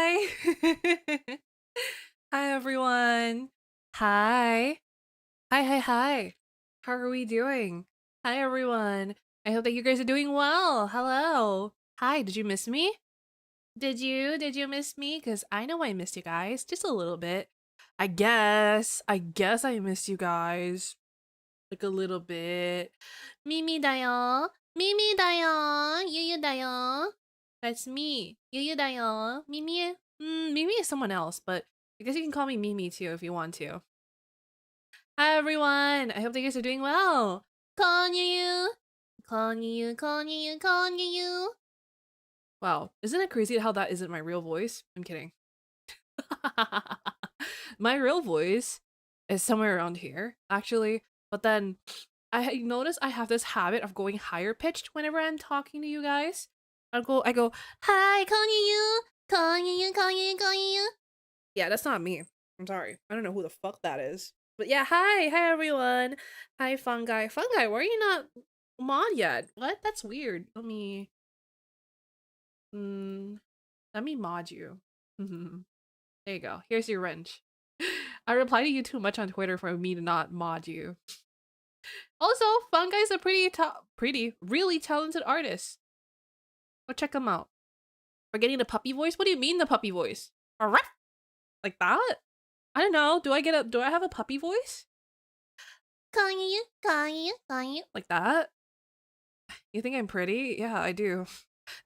Hi! Hi, everyone. Hi. Hi. How are we doing? Hi, everyone. I hope that you guys are doing well. Hello. Hi, did you miss me? Did you? Did you miss me? Because I know I missed you guys. Just a little bit. I guess I missed you guys. Like a little bit. Mimi dayo. Mimi dayo. Yuyu dayo. That's me. Yuyu dayo. Mimi. Mimi is someone else, but I guess you can call me Mimi too if you want to. Hi everyone. I hope that you guys are doing well. Konniyu. Konniyu. Wow, isn't it crazy how that isn't my real voice? I'm kidding. My real voice is somewhere around here, actually. But then I notice I have this habit of going higher pitched whenever I'm talking to you guys. I go, hi, konniyu. Yeah, that's not me. I'm sorry. I don't know who the fuck that is. But yeah, hi everyone. Hi, fungi. Fungi, why are you not mod yet? What? That's weird. Let me mod you. There you go. Here's your wrench. I reply to you too much on Twitter for me to not mod you. Also, Fungai's a really talented artist. Go check him out. We're getting the puppy voice? What do you mean the puppy voice? Like that? I don't know. Do I have a puppy voice? Like that? You think I'm pretty? Yeah, I do.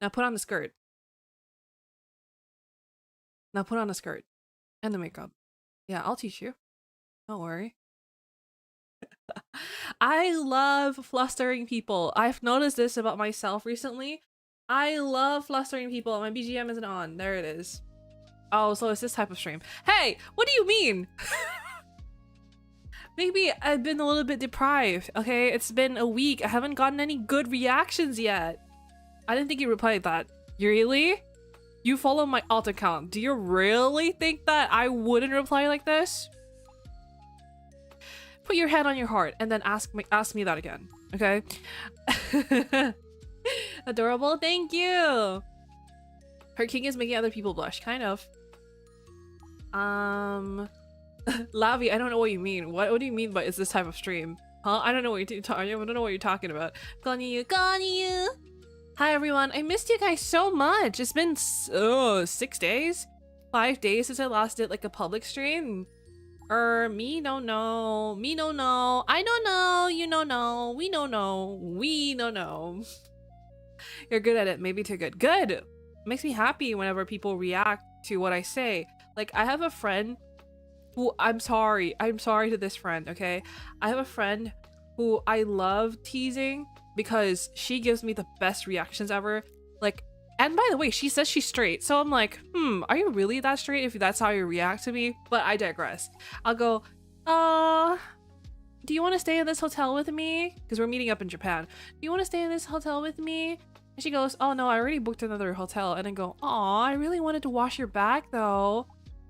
Now put on the skirt. Now put on the skirt. And the makeup. Yeah, I'll teach you. Don't worry. I love flustering people. I've noticed this about myself recently. I love flustering people. My BGM isn't on. There it is. Oh, so it's this type of stream. Hey, what do you mean? Maybe I've been a little bit deprived, okay? It's been a week. I haven't gotten any good reactions yet. I didn't think you replied that. Really? You follow my alt account. Do you really think that I wouldn't reply like this? Put your hand on your heart and then ask me that again, okay? Adorable, thank you. Her king is making other people blush, kind of. Lavi, I don't know what you mean. What do you mean by is this type of stream? Huh? I don't know what you're talking about. Konniyu. Hi everyone. I missed you guys so much. It's been 6 days, 5 days since I last did like a public stream. Me don't know. Me don't know. I don't know. You don't know. We don't know. We don't know. You're good at it. Maybe too good. Good. Makes me happy whenever people react to what I say. Like I have a friend who I'm sorry to this friend, okay? I have a friend who I love teasing because she gives me the best reactions ever. Like, and by the way, she says she's straight. So I'm like, are you really that straight if that's how you react to me? But I digress. I'll go, do you want to stay in this hotel with me? Because we're meeting up in Japan. Do you want to stay in this hotel with me? And she goes, oh no, I already booked another hotel. And I go, aw, I really wanted to wash your back though.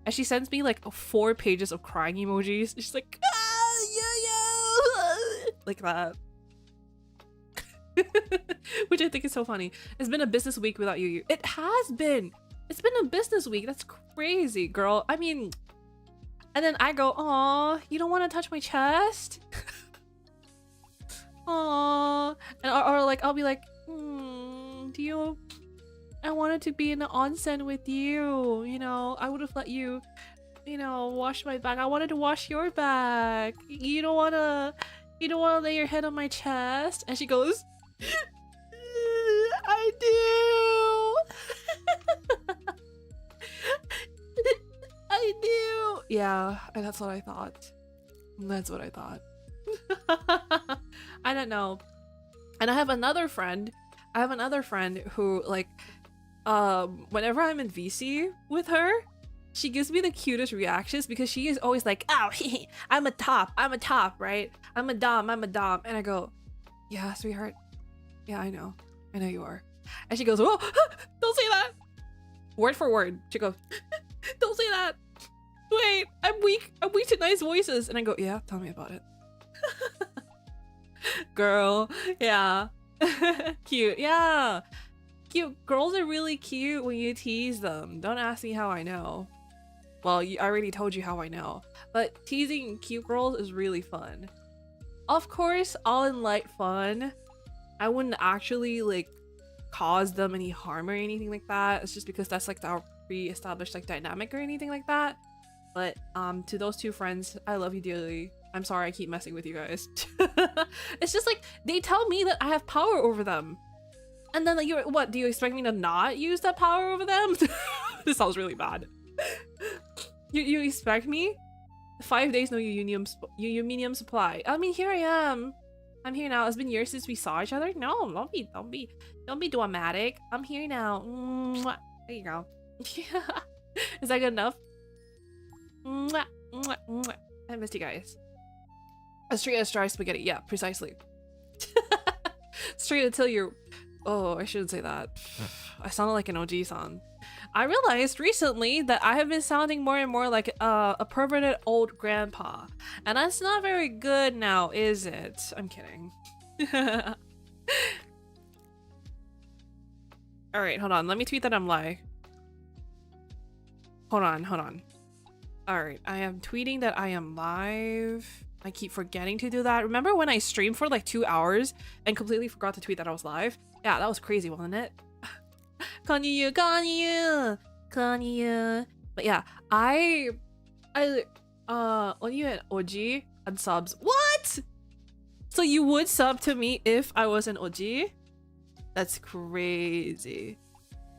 And she sends me like 4 pages of crying emojis. She's like, yeah. Like that. Which I think is so funny. It's been a business week without you. It has been. It's been a business week. That's crazy, girl. I mean, and then I go, aw, you don't want to touch my chest? Aw. And or like, I'll be like, do you... I wanted to be in the onsen with you. You know, I would have let you, you know, wash my back. I wanted to wash your back. You don't wanna lay your head on my chest? And she goes, I do. I do. Yeah, and that's what I thought. That's what I thought. I don't know. And I have another friend who like whenever I'm in VC with her, she gives me the cutest reactions because she is always like, oh, I'm a top, right? I'm a dom. And I go, yeah, sweetheart. Yeah, I know you are. And she goes, oh, don't say that. Word for word. She goes, don't say that. Wait, I'm weak to nice voices. And I go, yeah, tell me about it. Girl, yeah. Cute, yeah. cute. Girls are really cute when you tease them. Don't ask me how I know. Well, I already told you how I know. But teasing cute girls is really fun. Of course, all in light fun. I wouldn't actually like cause them any harm or anything like that. It's just because that's like our pre-established like dynamic or anything like that. But to those two friends, I love you dearly. I'm sorry I keep messing with you guys. It's just like they tell me that I have power over them. And then like, what, do you expect me to not use that power over them? This sounds really bad. You expect me? 5 days no yuyumi supply. I mean, here I am. I'm here now. It's been years since we saw each other. No, don't be dramatic. I'm here now. Mwah. There you go. Is that good enough? Mwah, mwah, mwah. I missed you guys. As straight as dry spaghetti. Yeah, precisely. Straight until you're... Oh, I shouldn't say that. I sounded like an OG-san. I realized recently that I have been sounding more and more like a perverted old grandpa. And that's not very good now, is it? I'm kidding. Alright, hold on. Let me tweet that I'm live. Hold on. Alright, I am tweeting that I am live. I keep forgetting to do that. Remember when I streamed for like 2 hours and completely forgot to tweet that I was live? Yeah, that was crazy, wasn't it? Konniyu. But yeah, Onyu and OG and subs. What? So you would sub to me if I was an OG? That's crazy.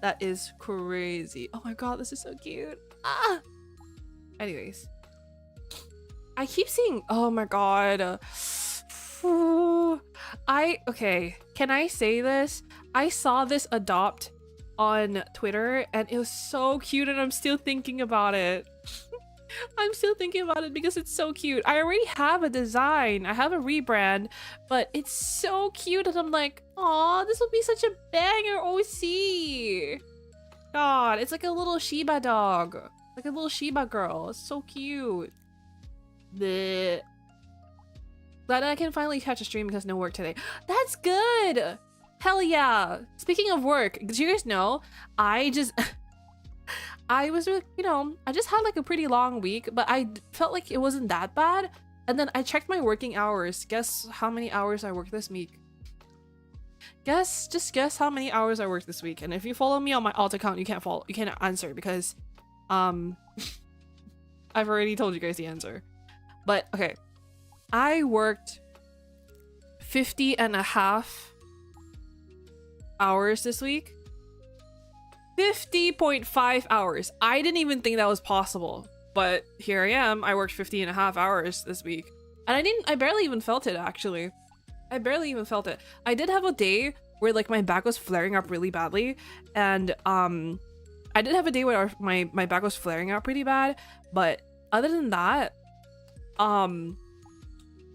That is crazy. Oh my god, this is so cute. Ah. Anyways, I keep seeing. Oh my god. Okay. Can I say this? I saw this adopt on Twitter and it was so cute and I'm still thinking about it. I'm still thinking about it because it's so cute. I already have a design. I have a rebrand, but it's so cute and I'm like, aw, this will be such a banger OC. God, it's like a little Shiba dog. Like a little Shiba girl. It's so cute. Bleh. Glad I can finally catch a stream because no work today. That's good! Hell yeah! Speaking of work, do you guys know, I was, you know, I just had like a pretty long week, but I felt like it wasn't that bad. And then I checked my working hours. Guess how many hours I worked this week? Just guess how many hours I worked this week. And if you follow me on my alt account, you can't answer because, I've already told you guys the answer. But okay, I worked 50.5 hours this week. 50.5 hours. I didn't even think that was possible, but here I am. I worked 50.5 hours this week and I barely even felt it. Actually, I barely even felt it. I did have a day where like my back was flaring up really badly, and I did have a day where my back was flaring up pretty bad, but other than that,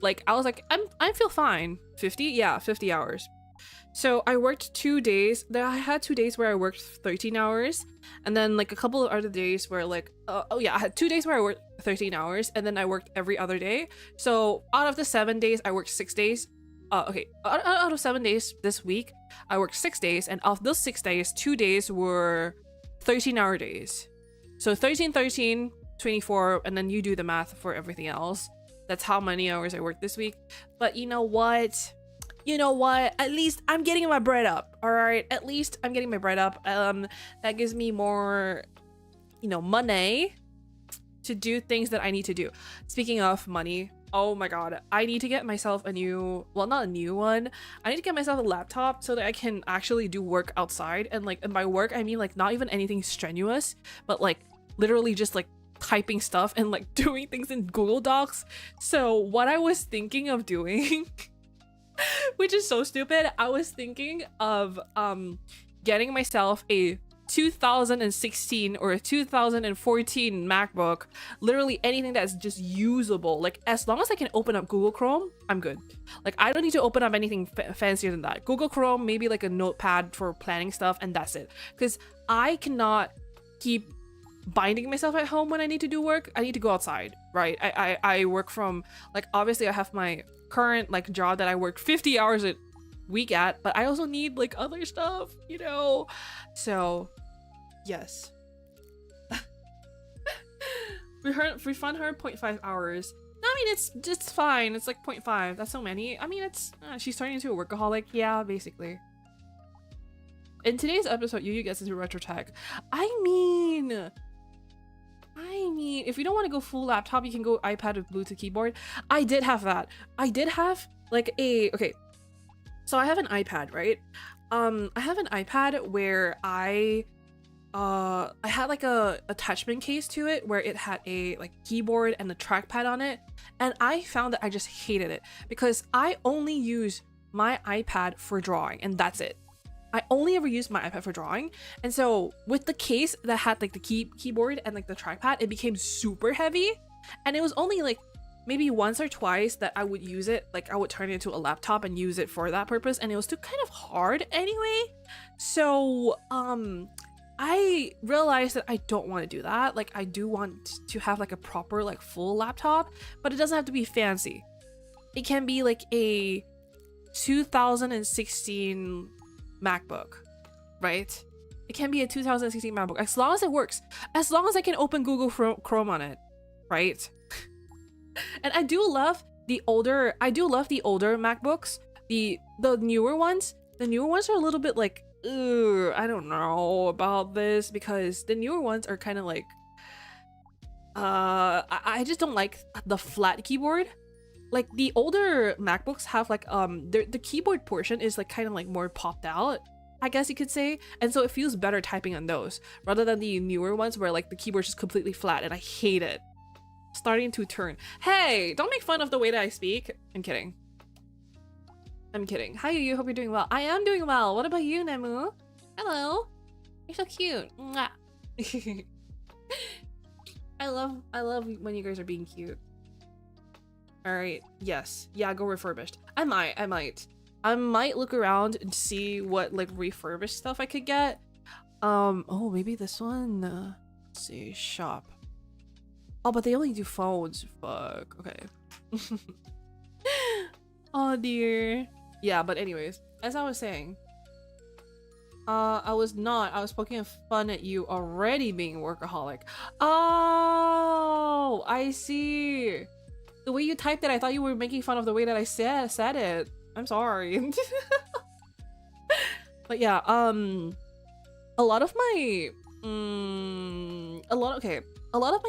like I was like, I feel fine. 50 hours. So I worked 2 days. I had 2 days where I worked 13 hours, and then like a couple of other days where like I had 2 days where I worked 13 hours, and then I worked every other day. So out of the 7 days, I worked 6 days. Out of 7 days this week, I worked 6 days, and of those 6 days, 2 days were 13-hour days. So 13, 24, and then you do the math for everything else. That's how many hours I worked this week. But you know what? At least I'm getting my bread up. All right, at least I'm getting my bread up. That gives me more, money to do things that I need to do. Speaking of money, oh my god, I need to get myself a new, well, not a new one. I need to get myself a laptop so that I can actually do work outside. And like, and by work, I mean like not even anything strenuous, but like literally just like typing stuff and like doing things in Google Docs. So what I was thinking of doing, which is so stupid, I was thinking of getting myself a 2016 or a 2014 MacBook. Literally anything that's just usable. Like as long as I can open up Google Chrome, I'm good. Like I don't need to open up anything fancier than that. Google Chrome, maybe like a notepad for planning stuff, and that's it. Because I cannot keep binding myself at home when I need to do work. I need to go outside, right? I work from, like, obviously I have my current like job that I work 50 hours a weak at, but I also need like other stuff, you know? So yes. Refund her 0.5 hours. I mean, it's fine. It's like 0.5. That's so many. I mean, it's she's turning into a workaholic. Yeah, basically. In today's episode, Yuyu gets into retro tech. I mean, if you don't want to go full laptop, you can go iPad with Bluetooth keyboard. I did have that. I did have like okay. So I have an iPad, right? I have an iPad where I had like a attachment case to it where it had a like keyboard and a trackpad on it, and I found that I just hated it because I only use my iPad for drawing, and that's it. I only ever used my iPad for drawing, and so with the case that had like the keyboard and like the trackpad, it became super heavy, and it was only like maybe once or twice that I would use it, like I would turn it into a laptop and use it for that purpose, and it was still kind of hard anyway. So I realized that I don't want to do that. Like I do want to have like a proper like full laptop, but it doesn't have to be fancy. It can be like a 2016 MacBook, right? It can be a 2016 MacBook as long as it works, as long as I can open Google Chrome on it, right? And I do love the older MacBooks. The newer ones are a little bit like, ugh, I don't know about this, because the newer ones are kind of like I just don't like the flat keyboard. Like the older MacBooks have like the keyboard portion is like kind of like more popped out, I guess you could say, and so it feels better typing on those rather than the newer ones where like the keyboard's just completely flat, and I hate it. Starting to turn. Hey, don't make fun of the way that I speak. I'm kidding. Hi, you. Hope you're doing well. I am doing well. What about you, Nemu? Hello. You're so cute. Mwah. I love when you guys are being cute. All right. Yes. Yeah. Go refurbished. I might look around and see what like refurbished stuff I could get. Oh, maybe this one. Let's see. Shop. Oh, but they only do phones. Fuck. Okay. Oh dear. Yeah, but anyways, as I was saying, I was poking fun at you already being a workaholic. Oh, I see. The way you typed it, I thought you were making fun of the way that I said it. I'm sorry. But yeah, a lot of my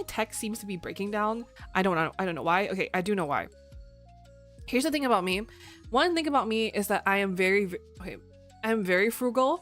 text seems to be breaking down. I don't know why. Okay, I do know why. Here's the thing about me. One thing about me is that I am very frugal.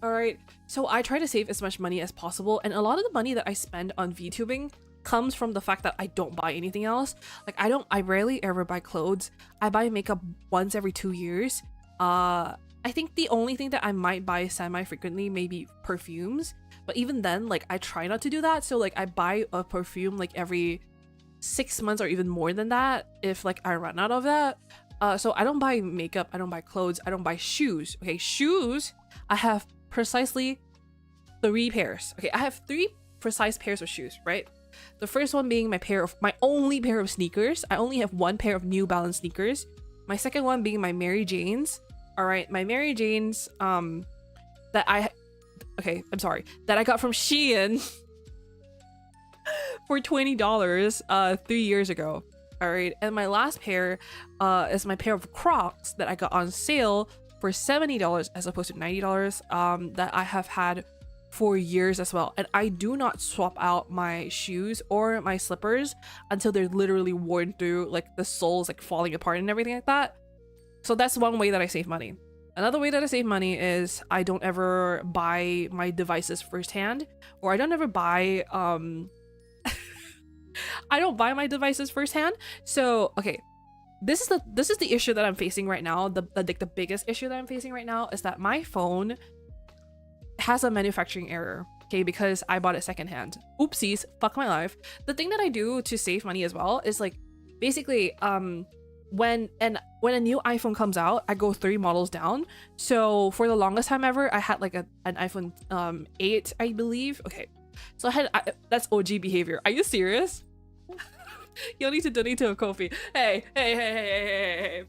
All right, so I try to save as much money as possible, and a lot of the money that I spend on VTubing comes from the fact that I don't buy anything else. Like I rarely ever buy clothes. I buy makeup once every 2 years. I think the only thing that I might buy semi-frequently may be perfumes, but even then, like I try not to do that. So like I buy a perfume like every 6 months or even more than that if like I run out of that. So I don't buy makeup, I don't buy clothes, I don't buy shoes. Okay, shoes, I have precisely 3 pairs. Okay, I have 3 precise pairs of shoes, right? The first one being my only pair of sneakers. I only have 1 pair of New Balance sneakers. My second one being my Mary Janes. All right, my Mary Janes that I got from Shein for $20 3 years ago. All right, and my last pair is my pair of Crocs that I got on sale for $70 as opposed to $90 that I have had for years as well. And I do not swap out my shoes or my slippers until they're literally worn through, like the soles like falling apart and everything like that. So that's one way that I save money. Another way that I save money is I don't ever buy my devices firsthand, or I don't ever buy I don't buy my devices firsthand. So okay, this is the issue that I'm facing right now. The biggest issue that I'm facing right now is that my phone has a manufacturing error. Okay, because I bought it secondhand. Oopsies, fuck my life. The thing that I do to save money as well is like basically when a new iPhone comes out, I go 3 models down. So for the longest time ever, I had like an iPhone 8, I believe. Okay, so that's OG behavior. Are you serious? You'll need to donate to a Ko-fi. Hey.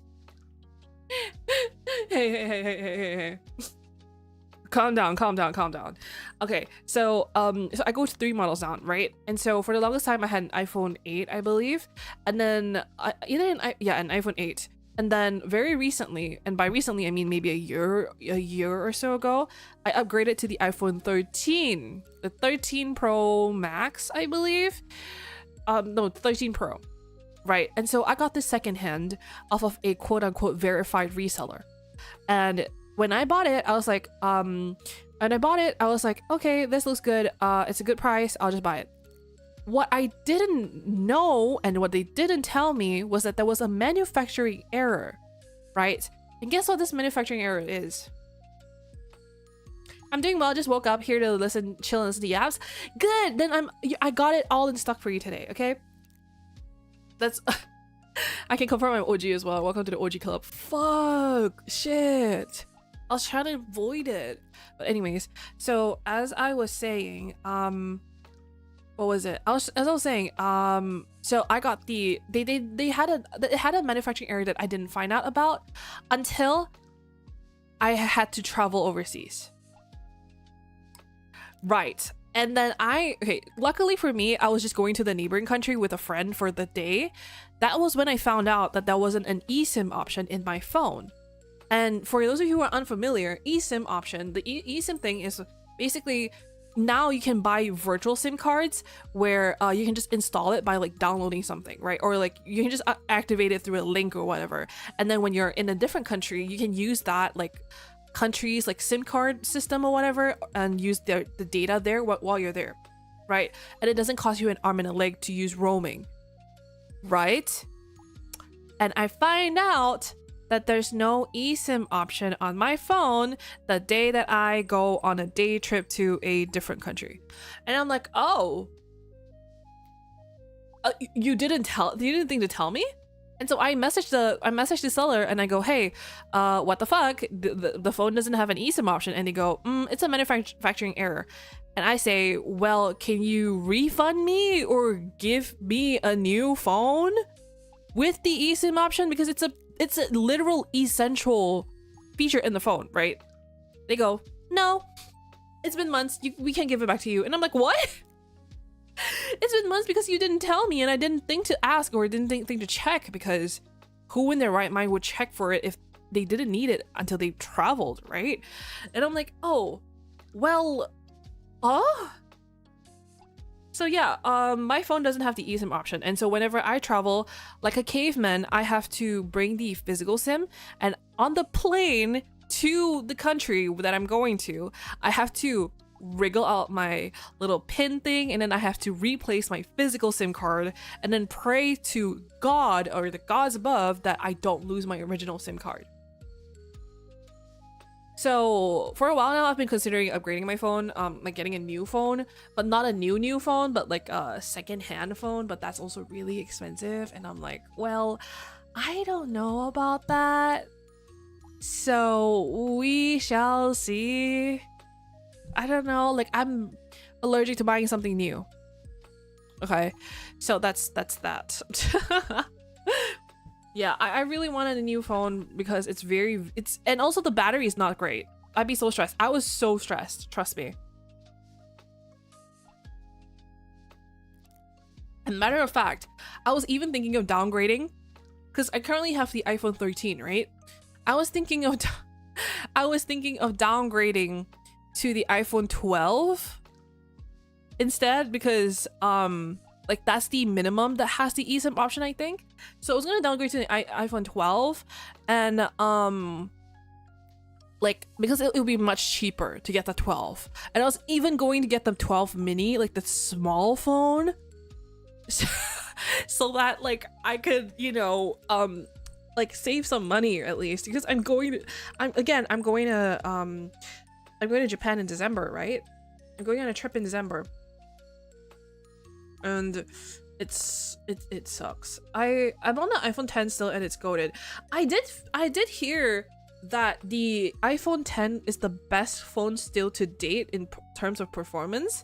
Hey. Calm down. Okay, so so I go to 3 models down, right? And so for the longest time I had an iPhone 8, I believe, and then an iPhone 8, and then very recently, and by recently I mean maybe a year or so ago, I upgraded to the iPhone 13, the 13 Pro Max, I believe. No, 13 Pro, right? And so I got this secondhand off of a quote-unquote verified reseller, and when I bought it, I was like, okay, this looks good. It's a good price. I'll just buy it. What I didn't know and what they didn't tell me was that there was a manufacturing error, right? And guess what this manufacturing error is? I'm doing well. Just woke up here to listen, chill, and listen to yaps. Good. Then I got it all in stock for you today. Okay. That's. I can confirm I'm OG as well. Welcome to the OG club. Fuck. Shit. I was trying to avoid it, but anyways, so as I was saying, what was it? As I was saying, so I got they had a manufacturing error that I didn't find out about until I had to travel overseas, right? And then luckily for me, I was just going to the neighboring country with a friend for the day. That was when I found out that there wasn't an eSIM option in my phone. And for those of you who are unfamiliar, eSIM option, the eSIM thing is basically now you can buy virtual SIM cards where you can just install it by like downloading something, right? Or like you can just activate it through a link or whatever. And then when you're in a different country, you can use that like country's like SIM card system or whatever and use the data there while you're there, right? And it doesn't cost you an arm and a leg to use roaming, right? And I find out that there's no eSIM option on my phone the day that I go on a day trip to a different country. And I'm like, oh, you didn't think to tell me? And so I messaged the seller and I go, hey, what the fuck? The phone doesn't have an eSIM option. And they go, it's a manufacturing error. And I say, well, can you refund me or give me a new phone with the eSIM option? Because it's a literal essential feature in the phone, right? They go, no, it's been months. We can't give it back to you. And I'm like, what? It's been months because you didn't tell me and I didn't think to ask or didn't think to check, because who in their right mind would check for it if they didn't need it until they traveled, right? And I'm like, oh, well, so yeah, my phone doesn't have the eSIM option, and so whenever I travel like a caveman, I have to bring the physical SIM, and on the plane to the country that I'm going to, I have to wriggle out my little pin thing, and then I have to replace my physical SIM card and then pray to God or the gods above that I don't lose my original SIM card. So for a while now, I've been considering upgrading my phone, like getting a new phone, but not a new phone, but like a second-hand phone, but that's also really expensive. And I'm like, well, I don't know about that. So we shall see. I don't know, like I'm allergic to buying something new. Okay, so that's that. Yeah, I really wanted a new phone because and also the battery is not great. I'd be so stressed. I was so stressed, trust me. And matter of fact, I was even thinking of downgrading because I currently have the iPhone 13, right? I was thinking of downgrading to the iPhone 12 instead, because like that's the minimum that has the eSIM option, I think. So I was gonna downgrade to the iPhone 12, and like because it would be much cheaper to get the 12, and I was even going to get the 12 mini, like the small phone, so that like I could, you know, like save some money at least, because I'm going to Japan in December, right? I'm going on a trip in December. And it sucks. I'm on the iPhone 10 still, and it's goated. I did hear that the iPhone 10 is the best phone still to date in terms of performance.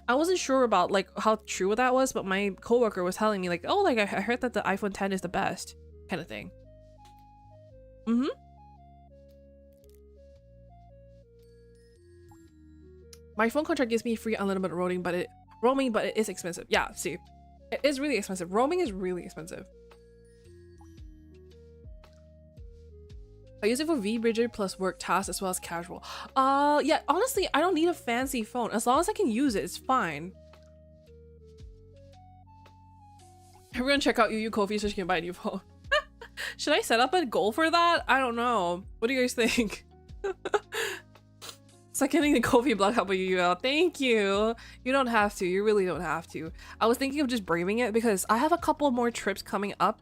I wasn't sure about like how true that was, but my coworker was telling me like, oh, like I heard that the iPhone 10 is the best kind of thing. My phone contract gives me free unlimited roaming, but it is expensive. Yeah, see, it is really expensive. Roaming is really expensive. I use it for V-Bridger plus work tasks as well as casual. Yeah, honestly, I don't need a fancy phone. As long as I can use it, it's fine. Everyone check out Yuyu Kofi so she can buy a new phone. Should I set up a goal for that? I don't know. What do you guys think? Seconding the Kofi block help you out. Thank you. You don't have to. You really don't have to. I was thinking of just braving it because I have a couple more trips coming up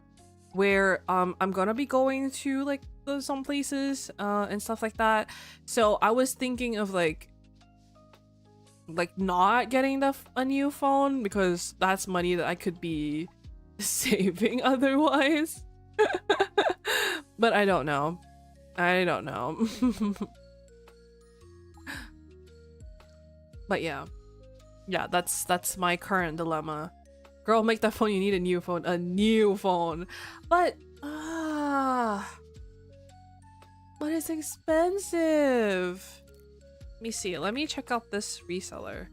where I'm gonna be going to like some places and stuff like that. So I was thinking of like not getting a new phone because that's money that I could be saving otherwise. But I don't know. I don't know. But yeah, that's my current dilemma. Girl, make that phone. You need a new phone. But but it's expensive. Let me see. Let me check out this reseller.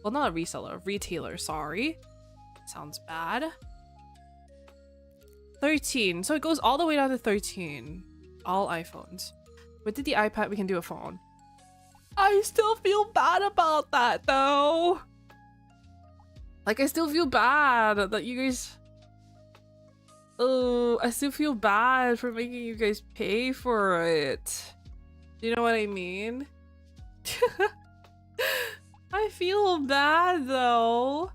Well, not a reseller, retailer. Sorry, sounds bad. 13. So it goes all the way down to 13. All iPhones. With the iPad, we can do a phone. I still feel bad about that though. Like I still feel bad that you guys. Oh, I still feel bad for making you guys pay for it. Do you know what I mean? I feel bad though.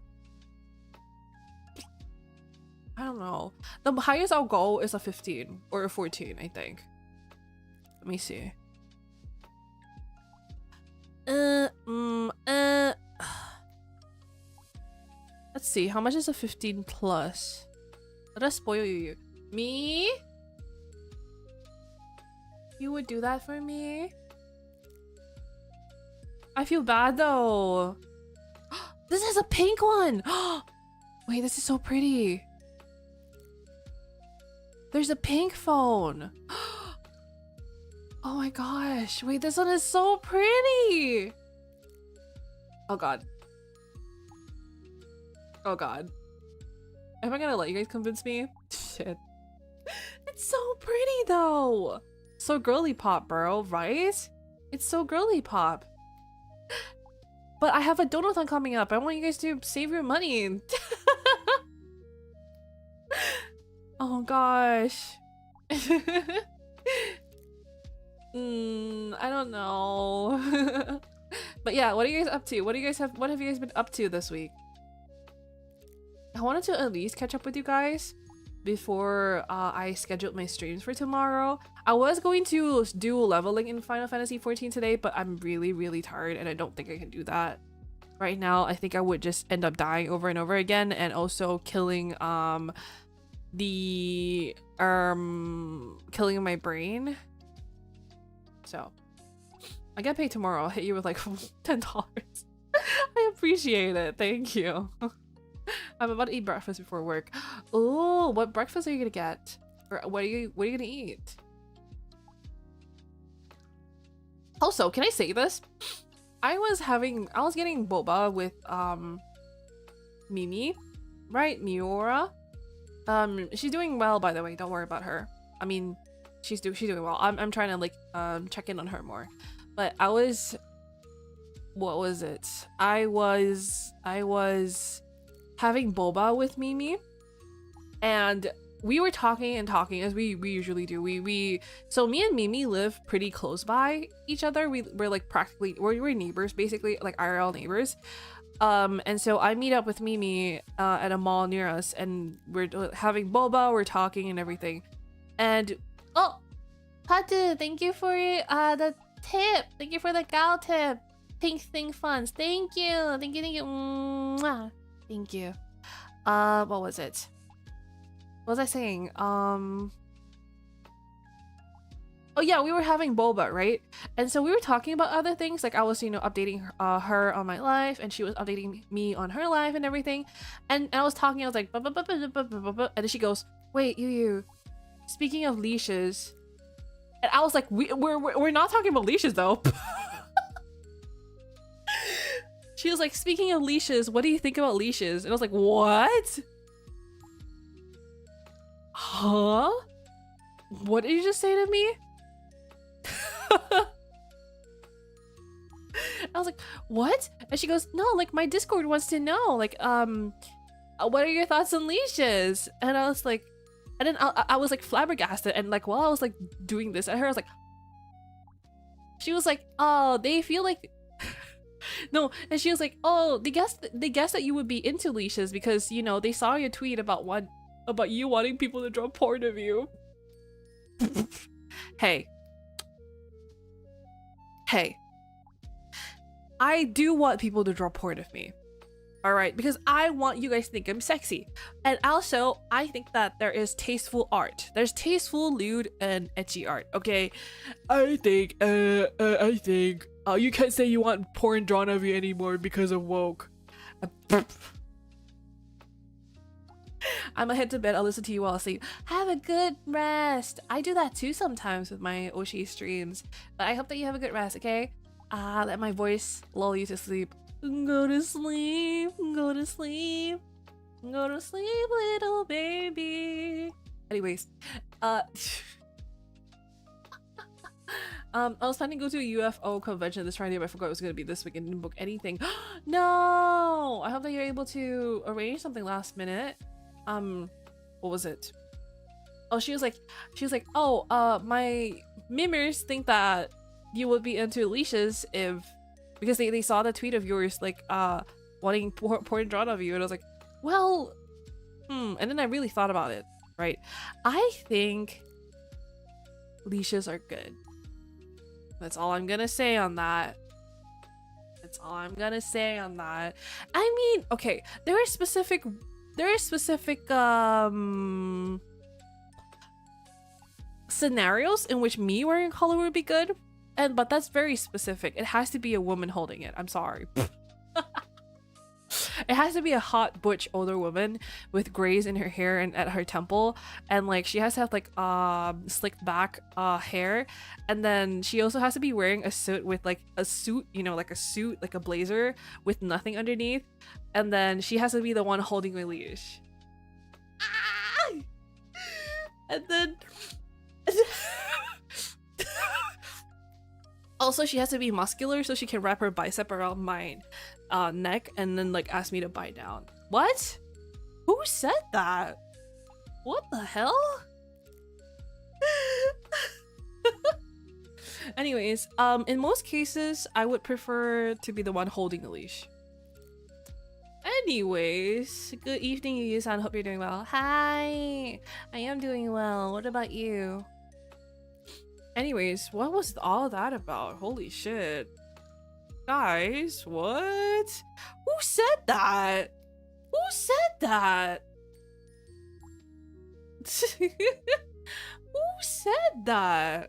I don't know. The highest I'll go is a 15 or a 14, I think. Let me see. Let's see. How much is a 15 plus? Let us spoil you. Me? You would do that for me? I feel bad though. This is a pink one. Wait, this is so pretty. There's a pink phone. Oh my gosh. Wait, this one is so pretty. Oh god. Oh god. Am I gonna let you guys convince me? Shit. It's so pretty though. So girly pop, bro, right? It's so girly pop. But I have a donathon coming up. I want you guys to save your money. Oh gosh. I don't know. But yeah, what are you guys up to? What have you guys been up to this week? I wanted to at least catch up with you guys before I scheduled my streams for tomorrow. I was going to do leveling in Final Fantasy 14 today, but I'm really tired and I don't think I can do that right now. I think I would just end up dying over and over again, and also killing killing my brain. So I get paid tomorrow. I'll hit you with like $10. I appreciate it. Thank you. I'm about to eat breakfast before work. Oh, what breakfast are you gonna get? Or what are you gonna eat? Also, can I say this? I was getting boba with Mimi, right? Miura. She's doing well, by the way. Don't worry about her. I mean, she's doing well. I'm trying to like check in on her more. But I was, what was it? I was having boba with Mimi, and we were talking as we usually do. So me and Mimi live pretty close by each other. We're like we're neighbors, basically, like IRL neighbors. And so I meet up with Mimi at a mall near us, and we're having boba, we're talking and everything. And oh, Patu, thank you for the tip. Thank you for the gal tip. Pink thing funds. Thank you. Mwah. Thank you. What was it? What was I saying? Oh yeah, we were having boba, right? And so we were talking about other things. Like I was, updating her on my life, and she was updating me on her life and everything. And I was talking, I was like, and then she goes, "Wait, Yuyu, speaking of leashes," and I was like, "We're not talking about leashes though." She was like, speaking of leashes, what do you think about leashes? And I was like, what? Huh? What did you just say to me? I was like, what? And she goes, no, like my Discord wants to know, like, what are your thoughts on leashes? And I was like, and then I was like flabbergasted, and like while I was like doing this, I heard, I was like, she was like, oh, they feel like, no, and she was like, oh, they guess that you would be into leashes because, you know, they saw your tweet about you wanting people to draw porn of you. Hey. I do want people to draw porn of me. Alright, because I want you guys to think I'm sexy. And also, I think that there is tasteful art. There's tasteful, lewd, and ecchi art, okay? I think, you can't say you want porn drawn of you anymore because of woke. I'm gonna head to bed, I'll listen to you while asleep. Have a good rest. I do that too sometimes with my Oshi streams. But I hope that you have a good rest, okay? Let my voice lull you to sleep. Go to sleep, go to sleep, go to sleep, little baby. Anyways, I was planning to go to a UFO convention this Friday, but I forgot it was gonna be this week and didn't book anything. No! I hope that you're able to arrange something last minute. What was it? Oh, she was like, oh, my mimmers think that you would be into leashes because they saw the tweet of yours, like, wanting porn drawn of you, and I was like, well, and then I really thought about it, right? I think leashes are good. That's all I'm gonna say on that. That's all I'm gonna say on that. I mean, okay, there are specific scenarios in which me wearing color would be good. But that's very specific. It has to be a woman holding it. I'm sorry. It has to be a hot, butch, older woman with grays in her hair and at her temple. And like she has to have like slicked back hair. And then she also has to be wearing a suit with like a suit, you know, like a suit, like a blazer with nothing underneath. And then she has to be the one holding my leash. And then also, she has to be muscular so she can wrap her bicep around my neck and then like ask me to bite down. What? Who said that? What the hell? Anyways, in most cases, I would prefer to be the one holding the leash. Anyways, good evening, Yuyu-san. Hope you're doing well. Hi! I am doing well. What about you? Anyways, what was all that about? Holy shit. Guys, what? Who said that? Who said that? Who said that?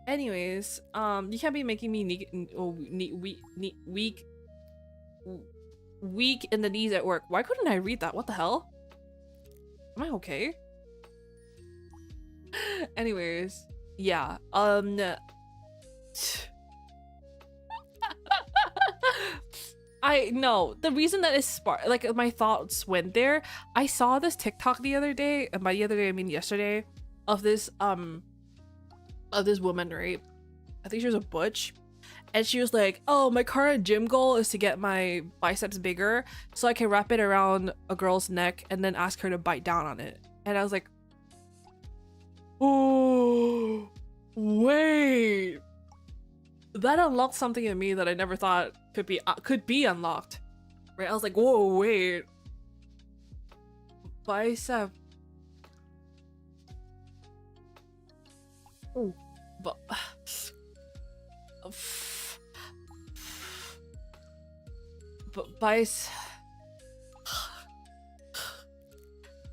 Anyways, you can't be making me weak in the knees at work. Why couldn't I read that? What the hell? Am I okay? Anyways, yeah, I know the reason that is like my thoughts went there. I saw this TikTok the other day, and by the other day I mean yesterday, of this woman, right? I think she was a butch, and she was like, oh, my current gym goal is to get my biceps bigger so I can wrap it around a girl's neck and then ask her to bite down on it. And I was like, oh, wait, that unlocked something in me that I never thought could be unlocked, right? I was like, whoa, wait, bicep. Oh, but bicep.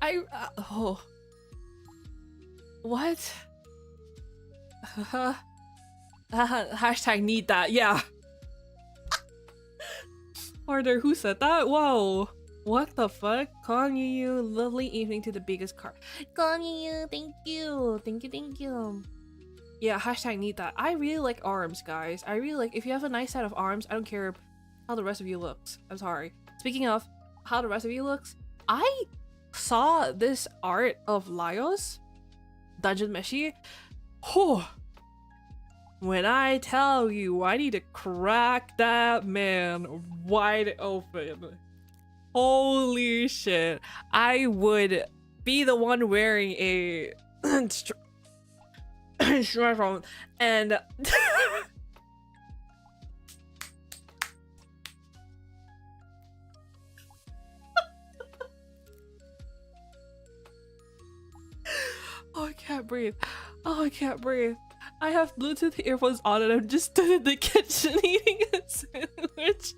Oh, what? Hashtag need that, yeah. Harder, who said that? Whoa. What the fuck? Calling you, lovely evening to the biggest car. Calling you, thank you. Thank you. Yeah, hashtag need that. I really like arms, guys. I really like, if you have a nice set of arms, I don't care how the rest of you looks. I'm sorry. Speaking of how the rest of you looks, I saw this art of Laios, Dungeon Meshi. Oh, when I tell you, I need to crack that man wide open. Holy shit. I would be the one wearing a smartphone and oh, I can't breathe. Oh, I can't breathe. I have Bluetooth earphones on and I'm just stood in the kitchen eating a sandwich.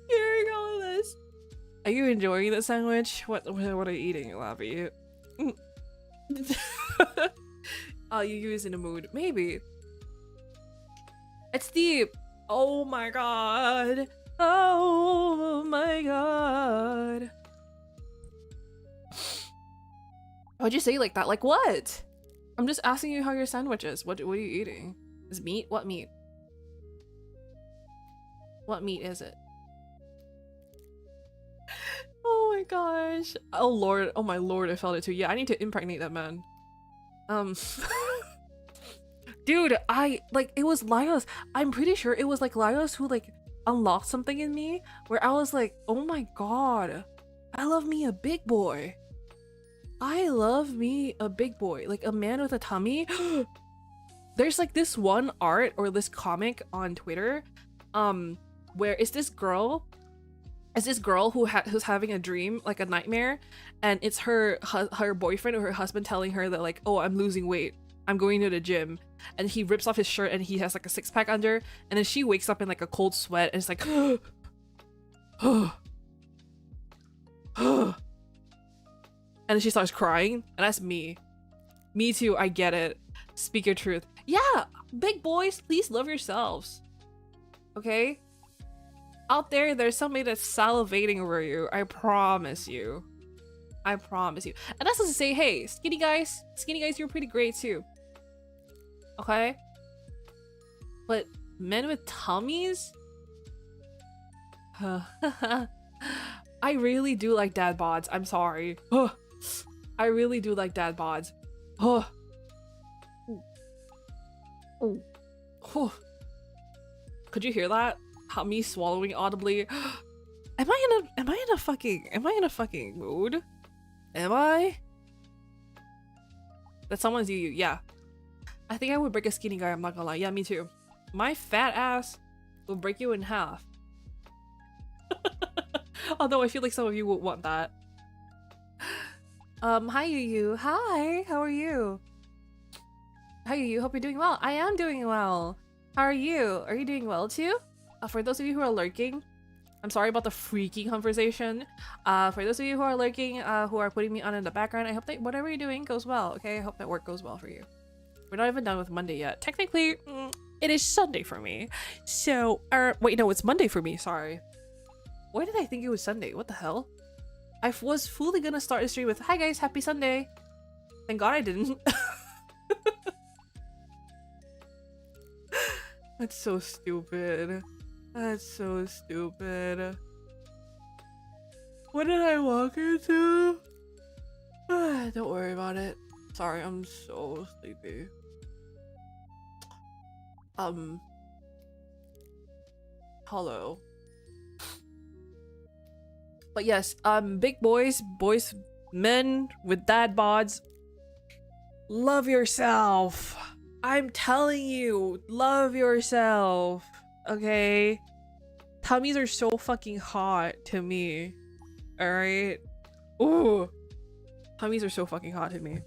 Hearing all of this. Are you enjoying the sandwich? What are you eating, Lavi? Oh, Yuyu is in a mood. Maybe. It's the... Oh my god. Oh my god. Why'd you say it like that? Like what? I'm just asking you how your sandwich is. What are you eating? Is meat? What meat? What meat is it? Oh my gosh. Oh lord. Oh my lord, I felt it too. Yeah, I need to impregnate that man. Dude, it was Laios. I'm pretty sure it was like Laios who like unlocked something in me where I was like, oh my god, I love me a big boy. I love me a big boy, like a man with a tummy. There's like this one art or this comic on Twitter, where it's this girl who's having a dream, like a nightmare, and it's her boyfriend or her husband telling her that like, oh, I'm losing weight, I'm going to the gym, and he rips off his shirt and he has like a six-pack under, and then she wakes up in like a cold sweat and it's like and then she starts crying, and that's me too. I get it. Speak your truth. Yeah, big boys, please love yourselves, okay? Out there's somebody that's salivating over you. I promise you. I promise you. And that's not to say, hey, skinny guys, you're pretty great too. Okay? But men with tummies? I really do like dad bods. I'm sorry. I really do like dad bods. Could you hear that? How me swallowing audibly? Am I in a fucking mood? Am I? That someone's yuyu. Yeah. I think I would break a skinny guy, I'm not gonna lie. Yeah, me too. My fat ass will break you in half. Although I feel like some of you would want that. Hi Yuyu. Hi, how are you? Hi Yuyu, hope you're doing well. I am doing well. How are you? Are you doing well too? For those of you who are lurking, I'm sorry about the freaking conversation. For those of you who are lurking, who are putting me on in the background, I hope that whatever you're doing goes well, okay? I hope that work goes well for you. We're not even done with Monday yet. Technically, it is Sunday for me. So, wait, no, it's Monday for me, sorry. Why did I think it was Sunday? What the hell? I was fully gonna start the stream with, hi guys, happy Sunday. Thank God I didn't. That's so stupid. That's so stupid. What did I walk into? Don't worry about it. Sorry, I'm so sleepy. Hello. But yes, big boys, men with dad bods, love yourself. I'm telling you, love yourself. Okay? Tummies are so fucking hot to me. Alright? Ooh. Tummies are so fucking hot to me.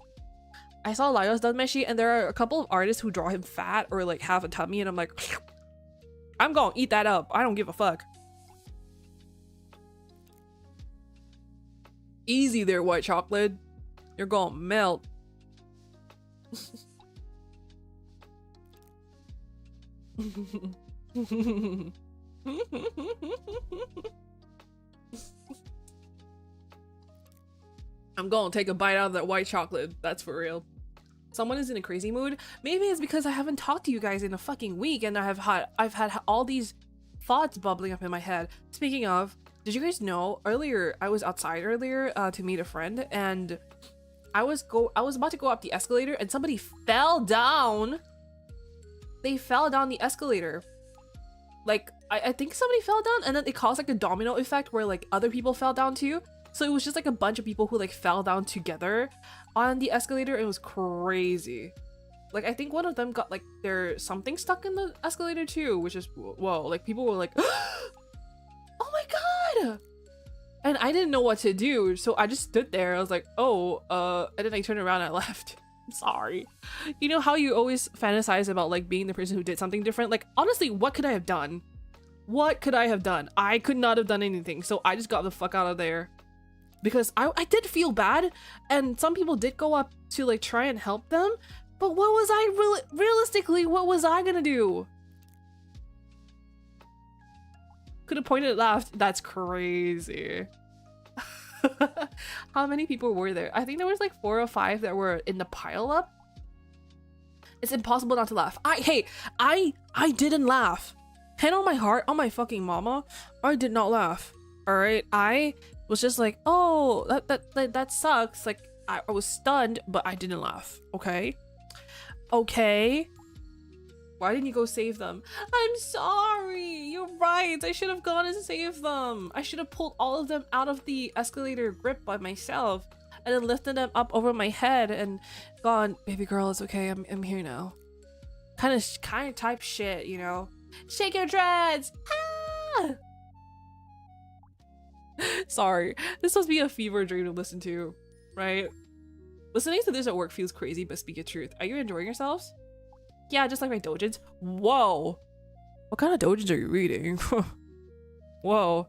I saw Laios Danmeshi and there are a couple of artists who draw him fat or like have a tummy and I'm like, I'm gonna eat that up. I don't give a fuck. Easy there, white chocolate. You're gonna melt. I'm gonna take a bite out of that white chocolate. That's for real. Someone is in a crazy mood. Maybe it's because I haven't talked to you guys in a fucking week and I've had all these thoughts bubbling up in my head. Speaking of, did you guys know earlier I was outside earlier to meet a friend, and I was about to go up the escalator and somebody fell down. They fell down the escalator. Like I think somebody fell down, and then it caused like a domino effect where like other people fell down too. So it was just like a bunch of people who like fell down together on the escalator. It was crazy. Like I think one of them got like their something stuck in the escalator too, which is whoa. Like people were like, oh my god! And I didn't know what to do, so I just stood there. I was like, oh, and then I turned around and I left. I'm sorry. You know how you always fantasize about like being the person who did something different? Like honestly, what could I have done? What could I have done? I could not have done anything, so I just got the fuck out of there. Because I did feel bad, and some people did go up to like try and help them, but what was I realistically, what was I gonna do? Could have pointed and laughed. That's crazy. How many people were there? I think there was like 4 or 5 that were in the pile up. It's impossible not to laugh. I didn't laugh. Hand on my heart, on my fucking mama, I did not laugh. All right, I was just like, oh, that sucks. Like I was stunned, but I didn't laugh. Okay. Why didn't you go save them? I'm sorry. You're right. I should have gone and saved them. I should have pulled all of them out of the escalator grip by myself and then lifted them up over my head and gone, baby girl, it's okay. I'm here now. Kind of type shit, you know? Shake your dreads. Ah! Sorry. This must be a fever dream to listen to, right? Listening to this at work feels crazy, but speak your truth. Are you enjoying yourselves? Yeah, just like my doujins. Whoa. What kind of doujins are you reading? Whoa.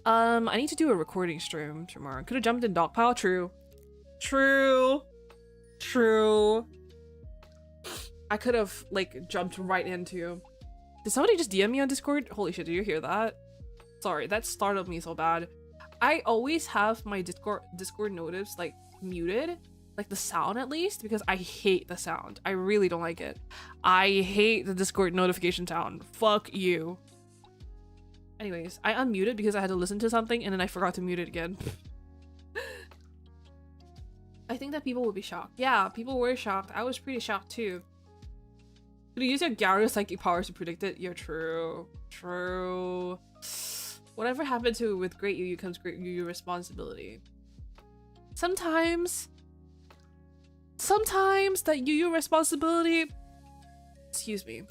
I need to do a recording stream tomorrow. Could have jumped in dogpile. True. I could have like jumped right into. Did somebody just DM me on Discord? Holy shit, did you hear that? Sorry, that startled me so bad. I always have my Discord notifications like muted. Like the sound at least, because I hate the sound. I really don't like it. I hate the Discord notification sound. Fuck you. Anyways, I unmuted because I had to listen to something and then I forgot to mute it again. I think that people will be shocked. Yeah, people were shocked. I was pretty shocked too. Could you use your gyaru psychic powers to predict it? Yeah, true. Whatever happened to with great yuyu comes great yuyu responsibility. Sometimes that yuyu responsibility, excuse me,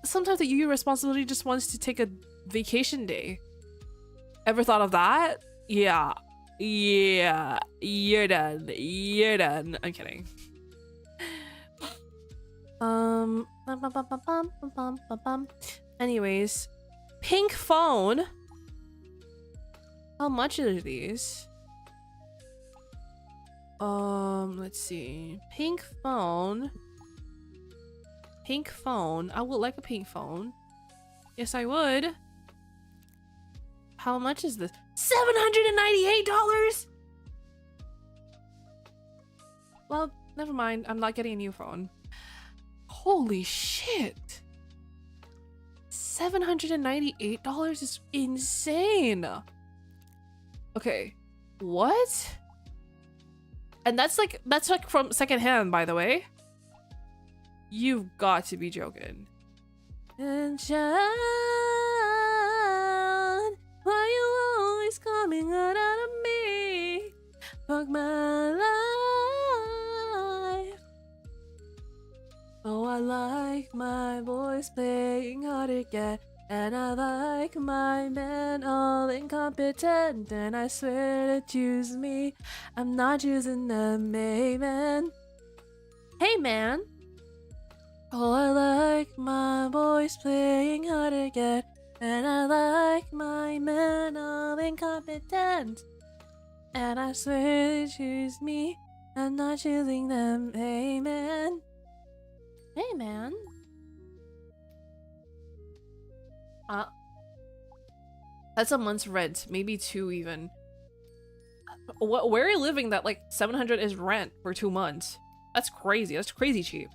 sometimes the yuyu responsibility just wants to take a vacation day. Ever thought of that? Yeah, you're done. I'm kidding. Anyways, pink phone. How much are these? Let's see. Pink phone. I would like a pink phone. Yes, I would. How much is this? $798? Well, never mind. I'm not getting a new phone. Holy shit. $798 is insane. Okay. What? And that's like from secondhand, by the way. You've got to be joking. And John, why you always coming out of me? Fuck my life. Oh, I like my voice playing hard to get. And I like my men all incompetent. And I swear to choose me, I'm not choosing them, amen. Hey man. Oh, I like my voice playing hard to get. And I like my men all incompetent. And I swear to choose me, I'm not choosing them, amen. Hey man. That's a month's rent, maybe 2 even. Where are you living that like 700 is rent for 2 months? That's crazy. That's crazy cheap.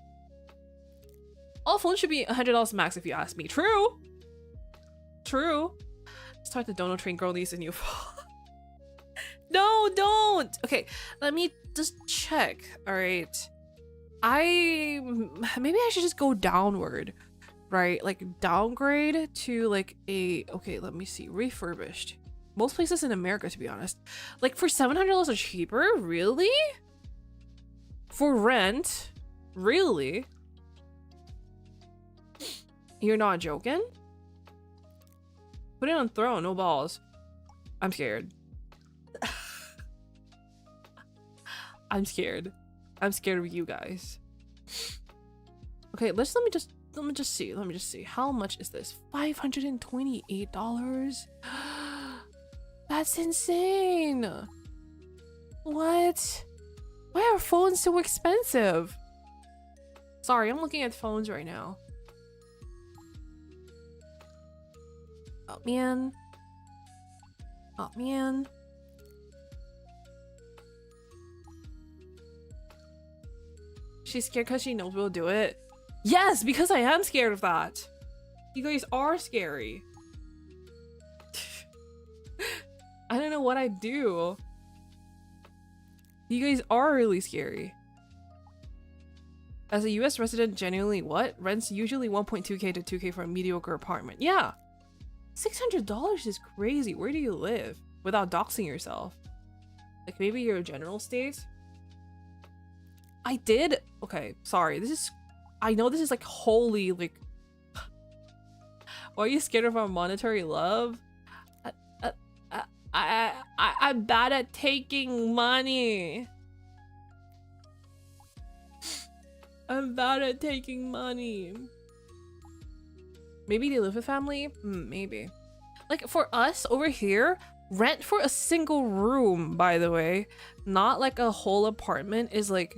All phones should be $100 max if you ask me. True. True. Start the dono train girlies in you. No, don't. Okay, let me just check. All right. Maybe I should just go downward, right? Like downgrade to like a, okay, let me see, refurbished. Most places in America, to be honest, like for $700 or cheaper, really? For rent, really? You're not joking? Put it on throne, no balls. I'm scared. I'm scared. I'm scared of you guys. Okay, let me just see. How much is this? $528? That's insane. What? Why are phones so expensive? Sorry, I'm looking at phones right now. Oh man. Oh man. She's scared because she knows we'll do it. Yes, because I am scared of that. You guys are scary. I don't know what I'd do. You guys are really scary. As a US resident, genuinely what? Rents usually 1.2k to 2k for a mediocre apartment. Yeah. $600 is crazy. Where do you live? Without doxing yourself. Like maybe your general state? I did. Okay, sorry. I know this is like wholly like. Why are you scared of our monetary love? I'm bad at taking money. I'm bad at taking money. Maybe they live with family? Maybe. Like for us over here, rent for a single room, by the way, not like a whole apartment, is like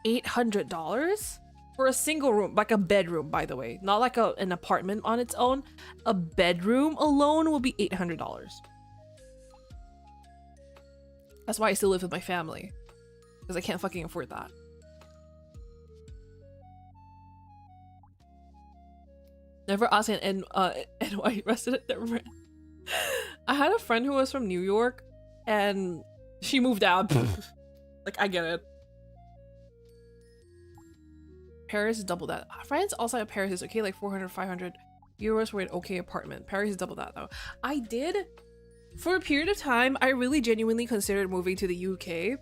$800 for a single room, like a bedroom, by the way, not like an apartment on its own. A bedroom alone will be $800. That's why I still live with my family, because I can't fucking afford that. Never ask an NY resident their rent. I had a friend who was from New York and she moved out. Like, I get it. Paris is double that. France outside of Paris is okay, like 400, 500 euros for an okay apartment. Paris is double that though. I did, for a period of time, I really genuinely considered moving to the UK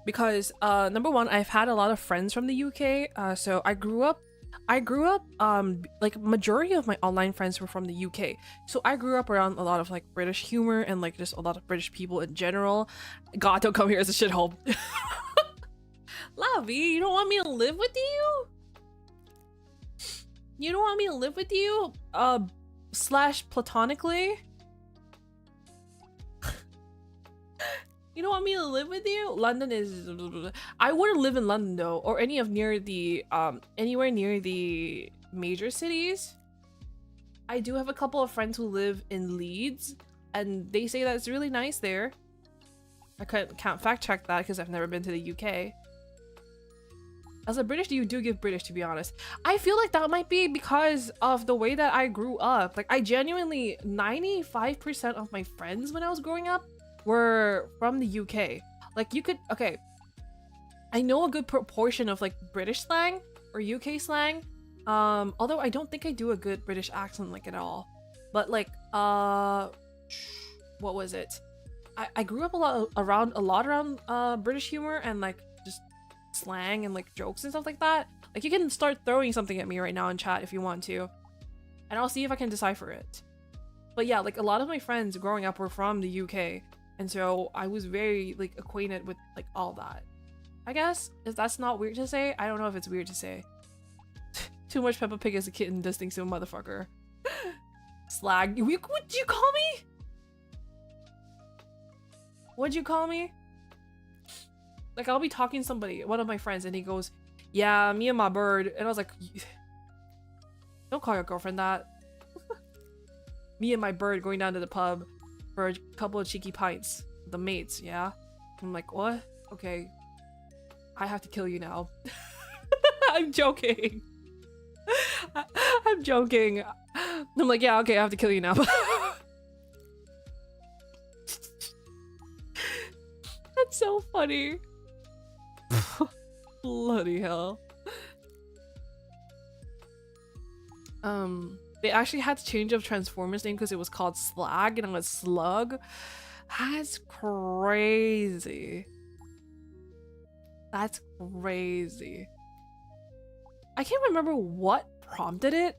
because number one, I've had a lot of friends from the UK. So I grew up, like majority of my online friends were from the UK. So I grew up around a lot of like British humor and like just a lot of British people in general. God, don't come here as a shithole. Lavi, you don't want me to live with you? You don't want me to live with you? Slash platonically? You don't want me to live with you? London is... I wouldn't live in London though, or any of near the, anywhere near the major cities. I do have a couple of friends who live in Leeds, and they say that it's really nice there. I can't fact check that because I've never been to the UK. As a British, you do give British, to be honest. I feel like that might be because of the way that I grew up. Like, I genuinely, 95% of my friends when I was growing up were from the UK. Like, you could, okay, I know a good proportion of like British slang or UK slang. Although I don't think I do a good British accent like at all. But like, what was it? I grew up around British humor and like just slang and like jokes and stuff like that. Like, you can start throwing something at me right now in chat if you want to, and I'll see if I can decipher it. But yeah, like a lot of my friends growing up were from the UK, and so I was very like acquainted with like all that. I guess if that's not weird to say, I don't know if it's weird to say. Too much Peppa Pig as a kitten does things to a motherfucker. Slag. What'd you call me? What'd you call me? Like, I'll be talking to somebody, one of my friends, and he goes, yeah, me and my bird. And I was like, don't call your girlfriend that. Me and my bird going down to the pub for a couple of cheeky pints. The mates, yeah? I'm like, what? Okay. I have to kill you now. I'm joking. I'm joking. I'm like, yeah, okay, I have to kill you now. That's so funny. Bloody hell. They actually had to change up Transformers name because it was called Slag and it was Slug. That's crazy. That's crazy. I can't remember what prompted it,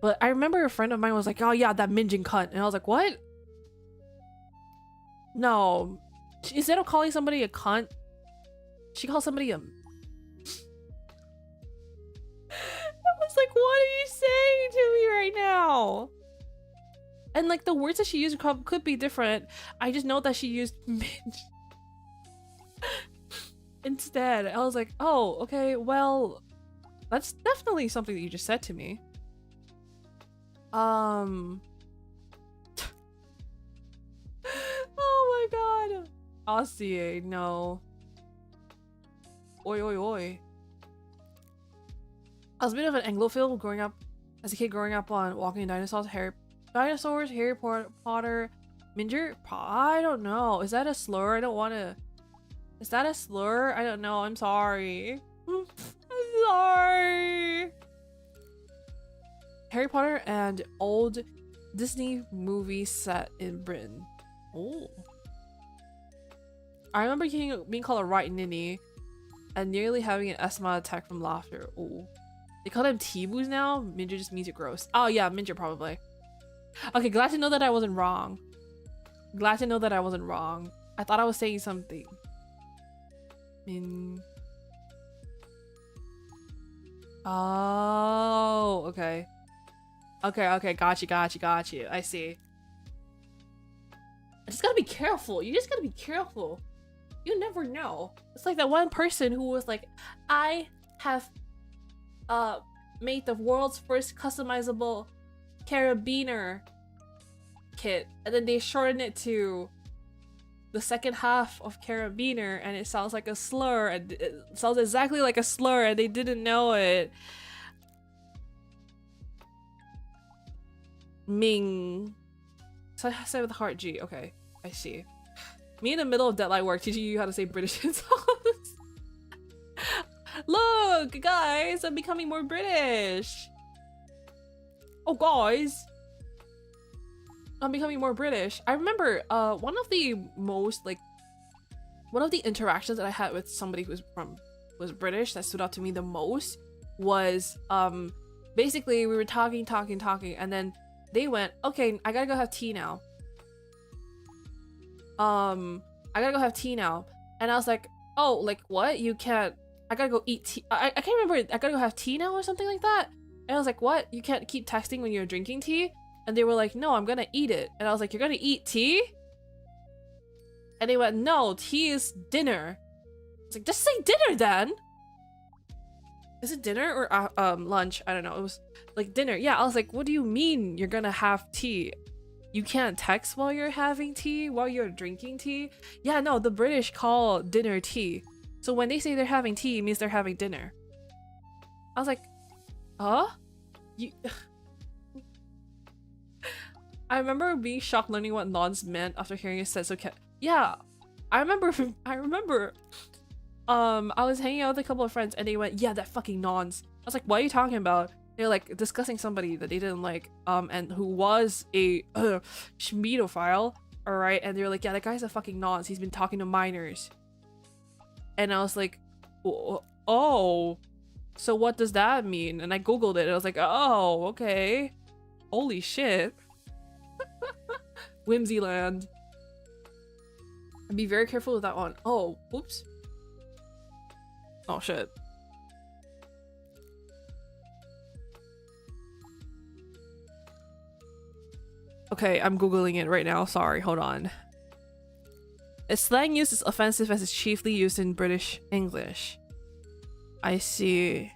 but I remember a friend of mine was like, oh yeah, that Minjin cunt. And I was like, what? No. Instead of calling somebody a cunt, she calls somebody a... I was like, what are you saying to me right now? And like the words that she used could be different. I just know that she used Minj instead. I was like, oh, okay, well, that's definitely something that you just said to me. Oh my god. Aussie, no. Oi, oi, oi. I was a bit of an Anglophile growing up, as a kid growing up on Walking Dinosaurs, Harry Potter, Minger? I don't know. Is that a slur? I don't want to... Is that a slur? I don't know. I'm sorry. I'm sorry. Harry Potter and old Disney movie set in Britain. Oh. I remember being called a right ninny and nearly having an asthma attack from laughter. Oh. They call them T-boos now? Minger just means you're gross. Oh yeah, Minger probably. Okay, glad to know that I wasn't wrong. Glad to know that I wasn't wrong. I thought I was saying something. Min. Oh, okay. Okay, got you. I see. I just gotta be careful. You just gotta be careful. You never know. It's like that one person who was like, I have made the world's first customizable carabiner kit, and then they shorten it to the second half of carabiner, and it sounds like a slur, and it sounds exactly like a slur, and they didn't know it. Ming. So I said with heart G. Okay, I see. Me in the middle of deadline work teaching you how to say British insults. Look, guys, I'm becoming more British. Oh, guys. I'm becoming more British. I remember one of the interactions that I had with somebody who was British that stood out to me the most was basically we were talking, and then they went, okay, I gotta go have tea now. I gotta go have tea now. And I was like, oh, like what? You can't, I gotta go eat tea. I can't remember, I gotta go have tea now or something like that. And I was like, what? You can't keep texting when you're drinking tea? And they were like, no, I'm gonna eat it. And I was like, you're gonna eat tea? And they went, no, tea is dinner. I was like, just say dinner then. Is it dinner or lunch? I don't know. It was like dinner. Yeah, I was like, what do you mean you're gonna have tea? You can't text while you're having tea, while you're drinking tea? Yeah, no, the British call dinner tea. So when they say they're having tea, it means they're having dinner. I was like, huh? You... I remember being shocked learning what nons meant after hearing it said so yeah, I remember I was hanging out with a couple of friends and they went, yeah, that fucking nons. I was like, what are you talking about? They're like discussing somebody that they didn't like and who was a schmedophile, alright? And they were like, yeah, that guy's a fucking nons. He's been talking to minors. And I was like, oh, so what does that mean? And I googled it and I was like, oh, okay. Holy shit. Whimsyland. Be very careful with that one. Oh, whoops. Oh shit. Okay, I'm googling it right now. Sorry, hold on. Its slang use is offensive as it's chiefly used in British English. I see.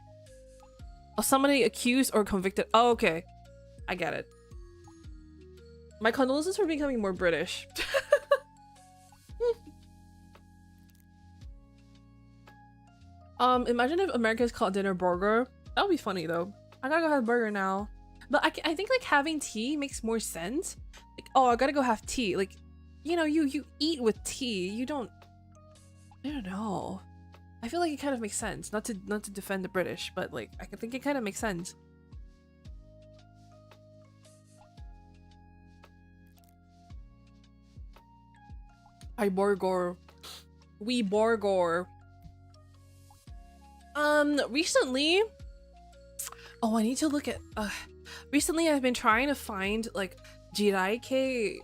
Oh, somebody accused or convicted. Oh, okay. I get it. My condolences for becoming more British. Imagine if Americans called dinner burger. That would be funny though. I gotta go have a burger now. But I think like having tea makes more sense. Like, oh, I gotta go have tea. Like, you know, you eat with tea. You don't. I don't know. I feel like it kind of makes sense. Not to defend the British, but like I think it kind of makes sense. I Borgor. We Borgor. Recently. Oh, I need to look at. Recently, I've been trying to find like GYAOOOOOOO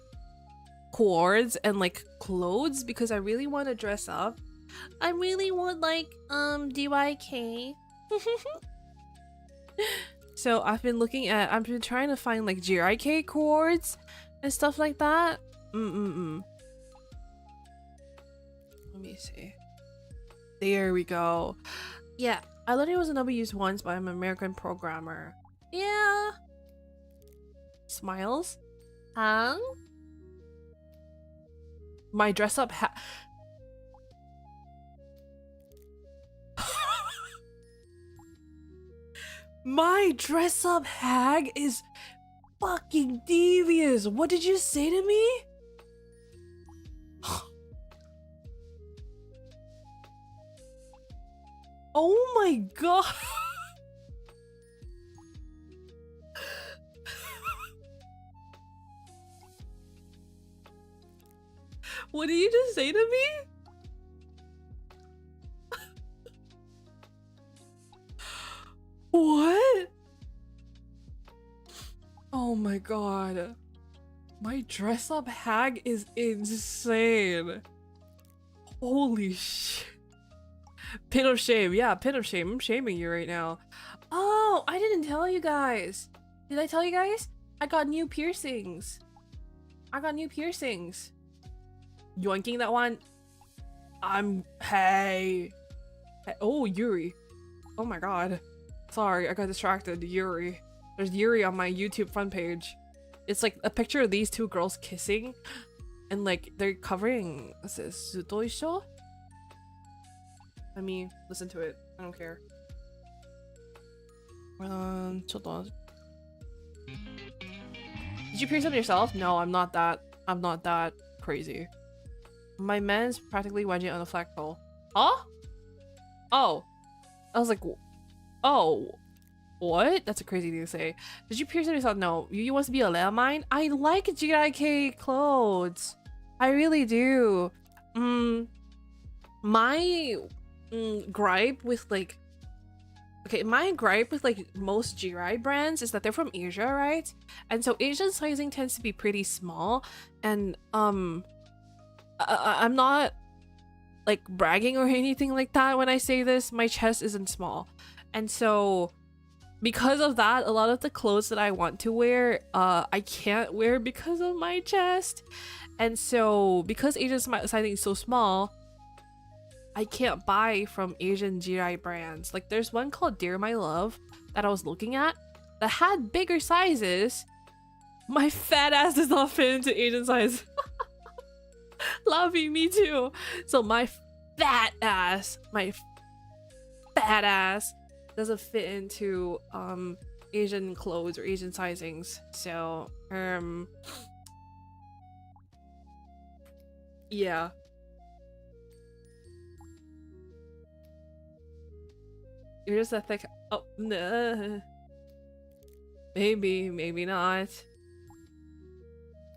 cords and like clothes because I really want to dress up. I really want like DYK. So I've been trying to find like GYK cords and stuff like that. Let me see. There we go. Yeah, I learned it was another used once, but I'm an American programmer. Yeah. Smiles. Huh? My dress up My dress up hag is fucking devious. What did you say to me? Oh my god. What did you just say to me? What? Oh my god. My dress up hag is insane. Holy shit. Pin of shame. Yeah, pin of shame. I'm shaming you right now. Oh, I didn't tell you guys. Did I tell you guys? I got new piercings. Yoinking that one. Hey. Oh, Yuri. Oh my god. Sorry, I got distracted. Yuri. There's Yuri on my YouTube front page. It's like a picture of these two girls kissing. And like, they're covering... What's this? Zutoisho? Let me listen to it. I don't care. Did you pierce it yourself? No, I'm not that crazy. My man's practically wedging on a flagpole. Huh? Oh. I was like, oh. What? That's a crazy thing to say. Did you pierce it yourself? No. You want to be a landmine? I like GYK clothes. I really do. My gripe with like... Okay, my gripe with like most GYAOOOOOOO brands is that they're from Asia, right? And so Asian sizing tends to be pretty small. And I'm not like bragging or anything like that when I say this. My chest isn't small. And so because of that, a lot of the clothes that I want to wear, I can't wear because of my chest. And so because Asian sizing is so small, I can't buy from Asian GI brands. Like there's one called Dear My Love that I was looking at that had bigger sizes. My fat ass does not fit into Asian size. Lovey, me too. So my fat ass doesn't fit into Asian clothes or Asian sizings. So yeah. You're just a thick... Oh, nah. Maybe not.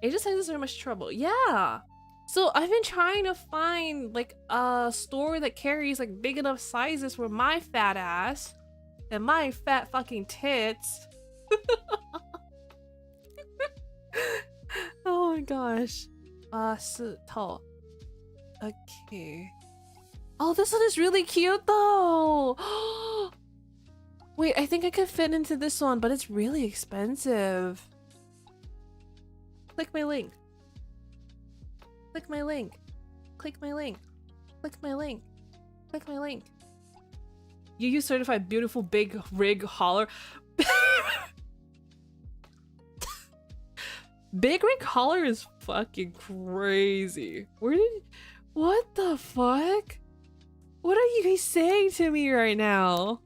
Asian sizes are much trouble. Yeah. So I've been trying to find like a store that carries like big enough sizes for my fat ass and my fat fucking tits. Oh my gosh. Tall. Okay. Oh, this one is really cute though. Wait, I think I could fit into this one, but it's really expensive. Click my link. Click my link. Click my link. Click my link. Click my link. Yuyu certified beautiful big rig holler. Big rig holler is fucking crazy. What the fuck? What are you guys saying to me right now?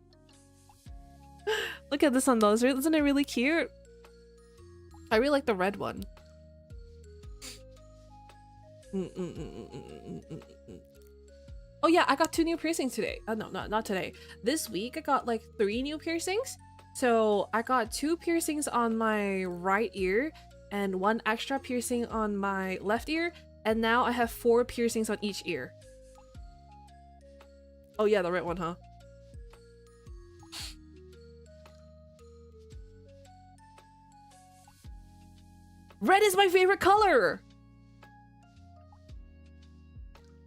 Look at this one though. Isn't it really cute? I really like the red one. Oh yeah, I got 2 new piercings today. No, not today. This week I got like 3 new piercings. So I got 2 piercings on my right ear and 1 extra piercing on my left ear. And now I have 4 piercings on each ear. Oh yeah, the red one, huh? Red is my favorite color!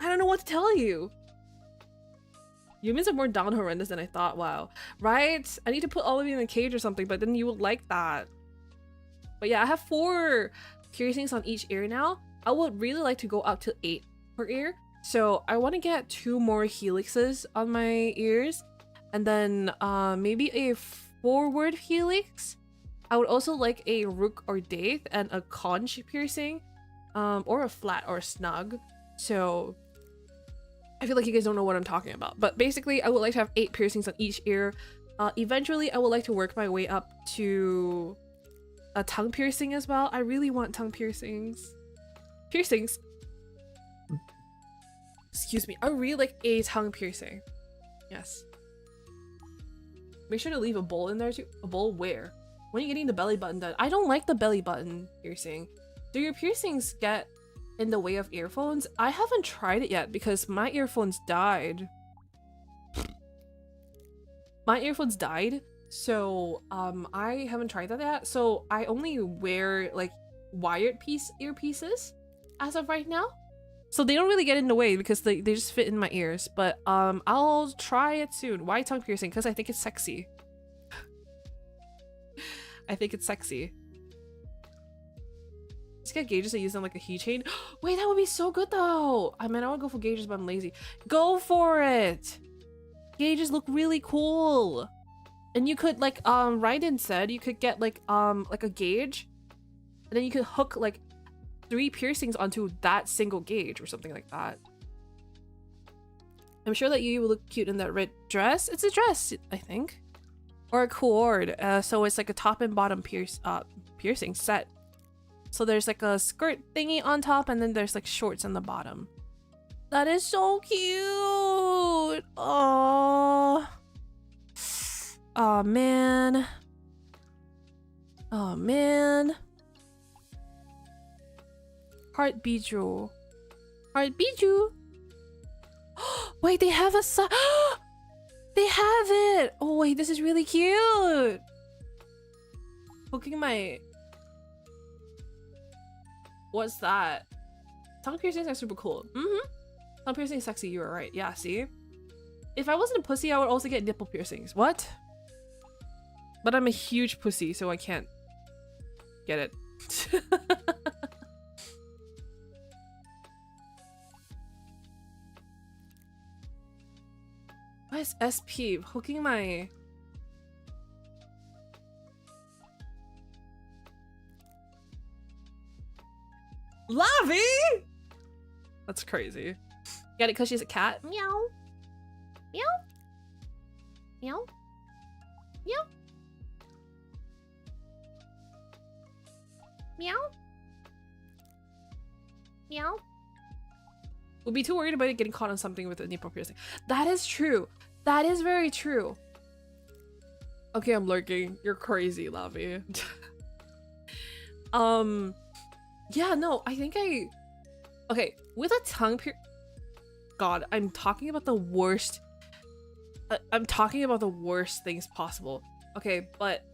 I don't know what to tell you. Humans are more down horrendous than I thought. Wow. Right? I need to put all of you in a cage or something, but then you would like that. But yeah, I have 4 piercings on each ear now. I would really like to go up to 8 per ear. So I want to get 2 more helixes on my ears. And then maybe a forward helix. I would also like a rook or date and a conch piercing. Or a flat or a snug. So I feel like you guys don't know what I'm talking about. But basically, I would like to have 8 piercings on each ear. Eventually, I would like to work my way up to a tongue piercing as well. I really want tongue piercings. Piercings? Excuse me. I really like a tongue piercing. Yes. Make sure to leave a bowl in there too. A bowl where? When are you getting the belly button done? I don't like the belly button piercing. Do your piercings get in the way of earphones? I haven't tried it yet because my earphones died. My earphones died, so I haven't tried that yet. So I only wear like wired earpieces as of right now. So they don't really get in the way because they just fit in my ears. But I'll try it soon. Why tongue piercing? Because I think it's sexy. I think it's sexy. Just get gauges and use them like a keychain. Wait, that would be so good though. I mean, I would go for gauges, but I'm lazy. Go for it. Gauges look really cool. And you could like Raiden said you could get like a gauge, and then you could hook like 3 piercings onto that single gauge or something like that. I'm sure that you will look cute in that red dress. It's a dress, I think. Or a cord. So it's like a top and bottom piercing set. So there's like a skirt thingy on top, and then there's like shorts on the bottom. That is so cute. Oh. Oh man. Oh man. Heart bijou. Heart bijou. Wait, they have a they have it. Oh wait, this is really cute. Hooking my... What's that? Tongue piercings are super cool. Tongue piercing is sexy, you were right. Yeah, see? If I wasn't a pussy, I would also get nipple piercings. What? But I'm a huge pussy, so I can't get it. What is SP? Hooking my... Lavi! That's crazy. Get it because she's a cat? Meow. Meow. Meow. Meow. Meow. Meow. Would be too worried about it getting caught on something with a nipple piercing. That is true. That is very true. Okay, I'm lurking. You're crazy, Lavi. Yeah, no, I think okay, with a tongue God, I'm talking about the worst. I'm talking about the worst things possible. Okay, but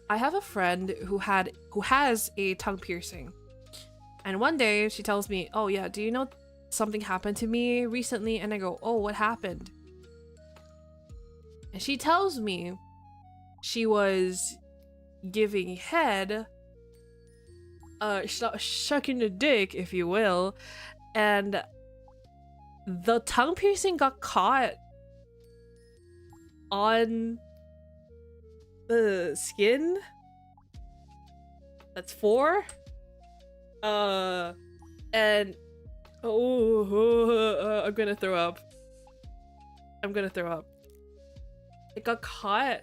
I have a friend who has a tongue piercing. And one day she tells me, "Oh yeah, do you know something happened to me recently?" And I go, "Oh, what happened?" And she tells me she was giving head, shucking the dick, if you will, and the tongue piercing got caught on the skin. That's 4. And I'm gonna throw up. I'm gonna throw up. It got caught,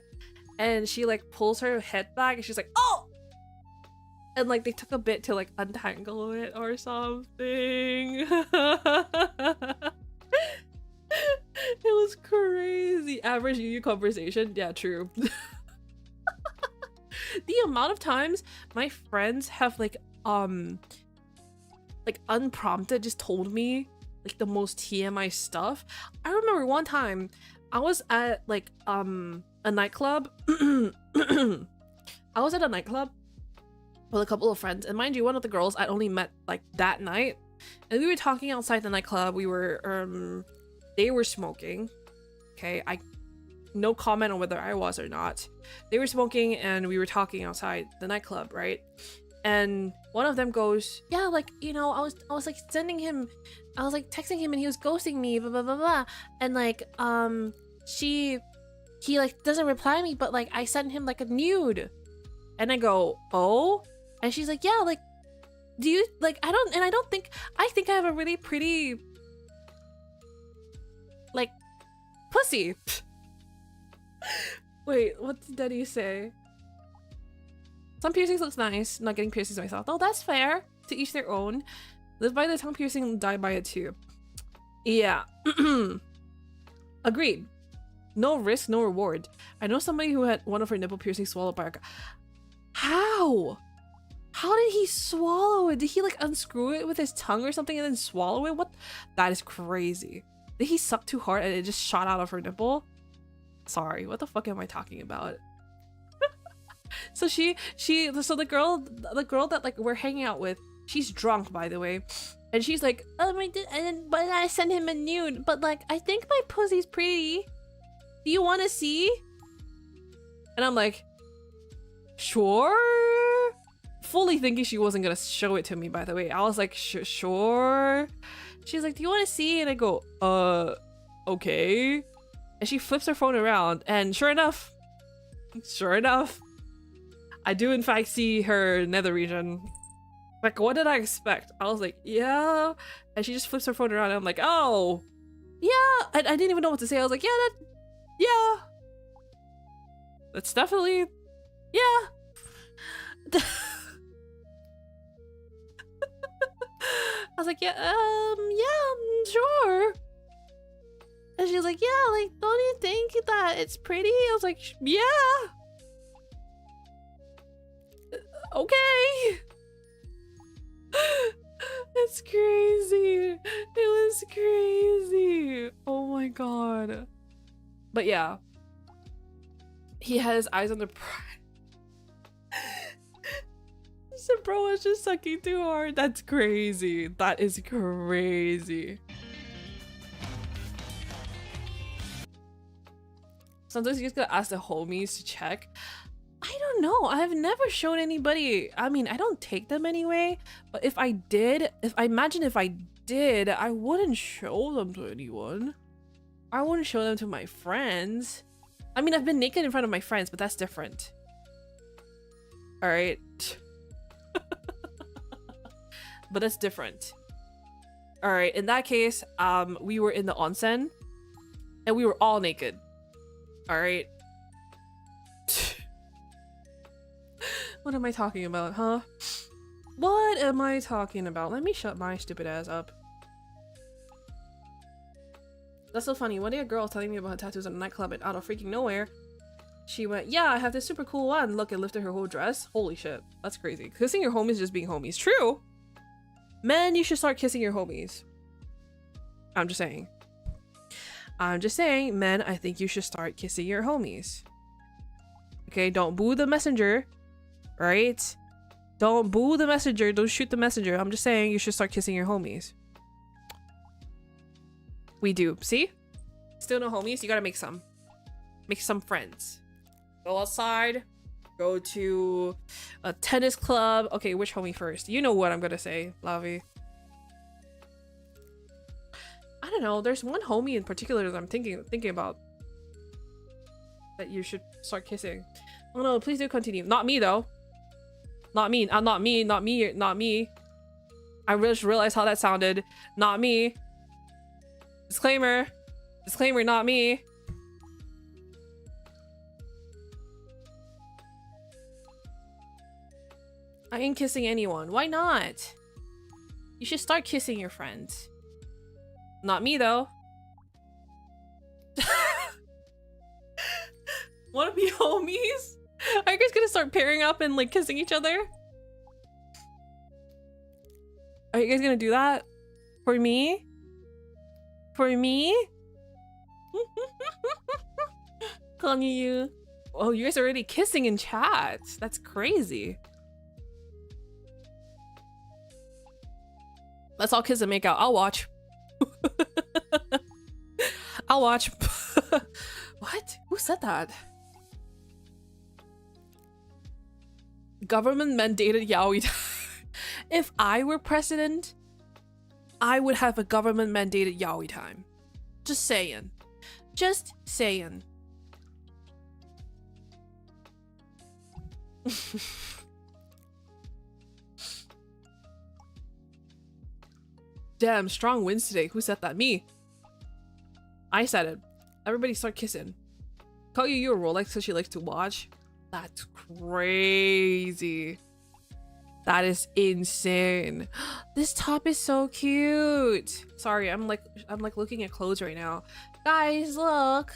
and she like pulls her head back, and she's like, "Oh!" And like they took a bit to like untangle it or something. It was crazy. Average yuyu conversation. Yeah, true. The amount of times my friends have like unprompted just told me like the most TMI stuff. I remember one time I was at like a nightclub. I was at a nightclub with a couple of friends, and mind you, one of the girls I only met like that night, and we were talking outside the nightclub. We were they were smoking. Okay, no comment on whether I was or not. They were smoking and we were talking outside the nightclub, right? And one of them goes, yeah, like, you know, I was like texting him and he was ghosting me, blah blah blah blah. And like he like doesn't reply me, but like I sent him like a nude. And I go, oh? And she's like, yeah, like, do you like I think I have a really pretty like pussy. Wait, what did Daddy say? Some piercings looks nice. Not getting piercings myself. Oh, that's fair. To each their own. Live by the tongue piercing, die by it too. Yeah. Agreed. No risk, no reward. I know somebody who had one of her nipple piercings swallowed by a... How? How did he swallow it? Did he like unscrew it with his tongue or something and then swallow it? What? That is crazy. Did he suck too hard and it just shot out of her nipple? Sorry, what the fuck am I talking about? So so the girl that like we're hanging out with, she's drunk, by the way, and she's like, oh my, but I sent him a nude, but like I think my pussy's pretty. Do you want to see? And I'm like, sure. Fully thinking she wasn't gonna show it to me, by the way. I was like, sure. She's like, do you want to see? And I go, okay. And she flips her phone around, and sure enough, I do in fact see her nether region. Like, what did I expect? I was like, yeah. And she just flips her phone around, and I'm like, oh, yeah. I didn't even know what to say. I was like, yeah. That's definitely, yeah. I was like, yeah, sure. And she's like, yeah, like, don't you think that it's pretty? I was like, yeah. Okay. It's crazy. It was crazy. Oh my god. But yeah. He had his eyes on the prize. So bro was just sucking too hard. That's crazy. That is crazy. Sometimes you just gotta ask the homies to check. I don't know. I've never shown anybody. I mean, I don't take them anyway. But if I did, I wouldn't show them to anyone. I wouldn't show them to my friends. I mean, I've been naked in front of my friends, but that's different. All right. But that's different. All right. In that case, we were in the onsen, and we were all naked. All right. What am I talking about, huh? What am I talking about? Let me shut my stupid ass up. That's so funny. One day a girl was telling me about her tattoos in a nightclub, and out of freaking nowhere, she went, yeah, I have this super cool one. Look, and lifted her whole dress. Holy shit. That's crazy. Kissing your homies is just being homies. True. Men, you should start kissing your homies. I'm just saying. Men, I think you should start kissing your homies. Okay, don't boo the messenger, right? Don't boo the messenger, don't shoot the messenger. I'm just saying you should start kissing your homies. We do, see? Still no homies, you gotta make some. Make some friends. Go outside, go to a tennis club. Okay, which homie first? You know what I'm gonna say, Lavi. I don't know, there's one homie in particular that I'm thinking about that you should start kissing. Oh no, please do continue. Not me though. Not me. Not me. I just realized how that sounded. Not me. Disclaimer. Disclaimer, not me. I ain't kissing anyone. Why not? You should start kissing your friends. Not me though. Wanna be homies? Are you guys gonna start pairing up and like kissing each other? Are you guys gonna do that? For me? For me? Konniyu. Oh, you guys are already kissing in chat. That's crazy. Let's all kiss and make out. I'll watch. I'll watch. What? Who said that? Government mandated yaoi time. If I were president, I would have a government mandated yaoi time. Just saying. Just saying. Damn, strong winds today. Who said that? Me. I said it. Everybody start kissing. Call you a Rolex so she likes to watch. That's crazy. That is insane. This top is so cute. Sorry, I'm like looking at clothes right now. Guys, look.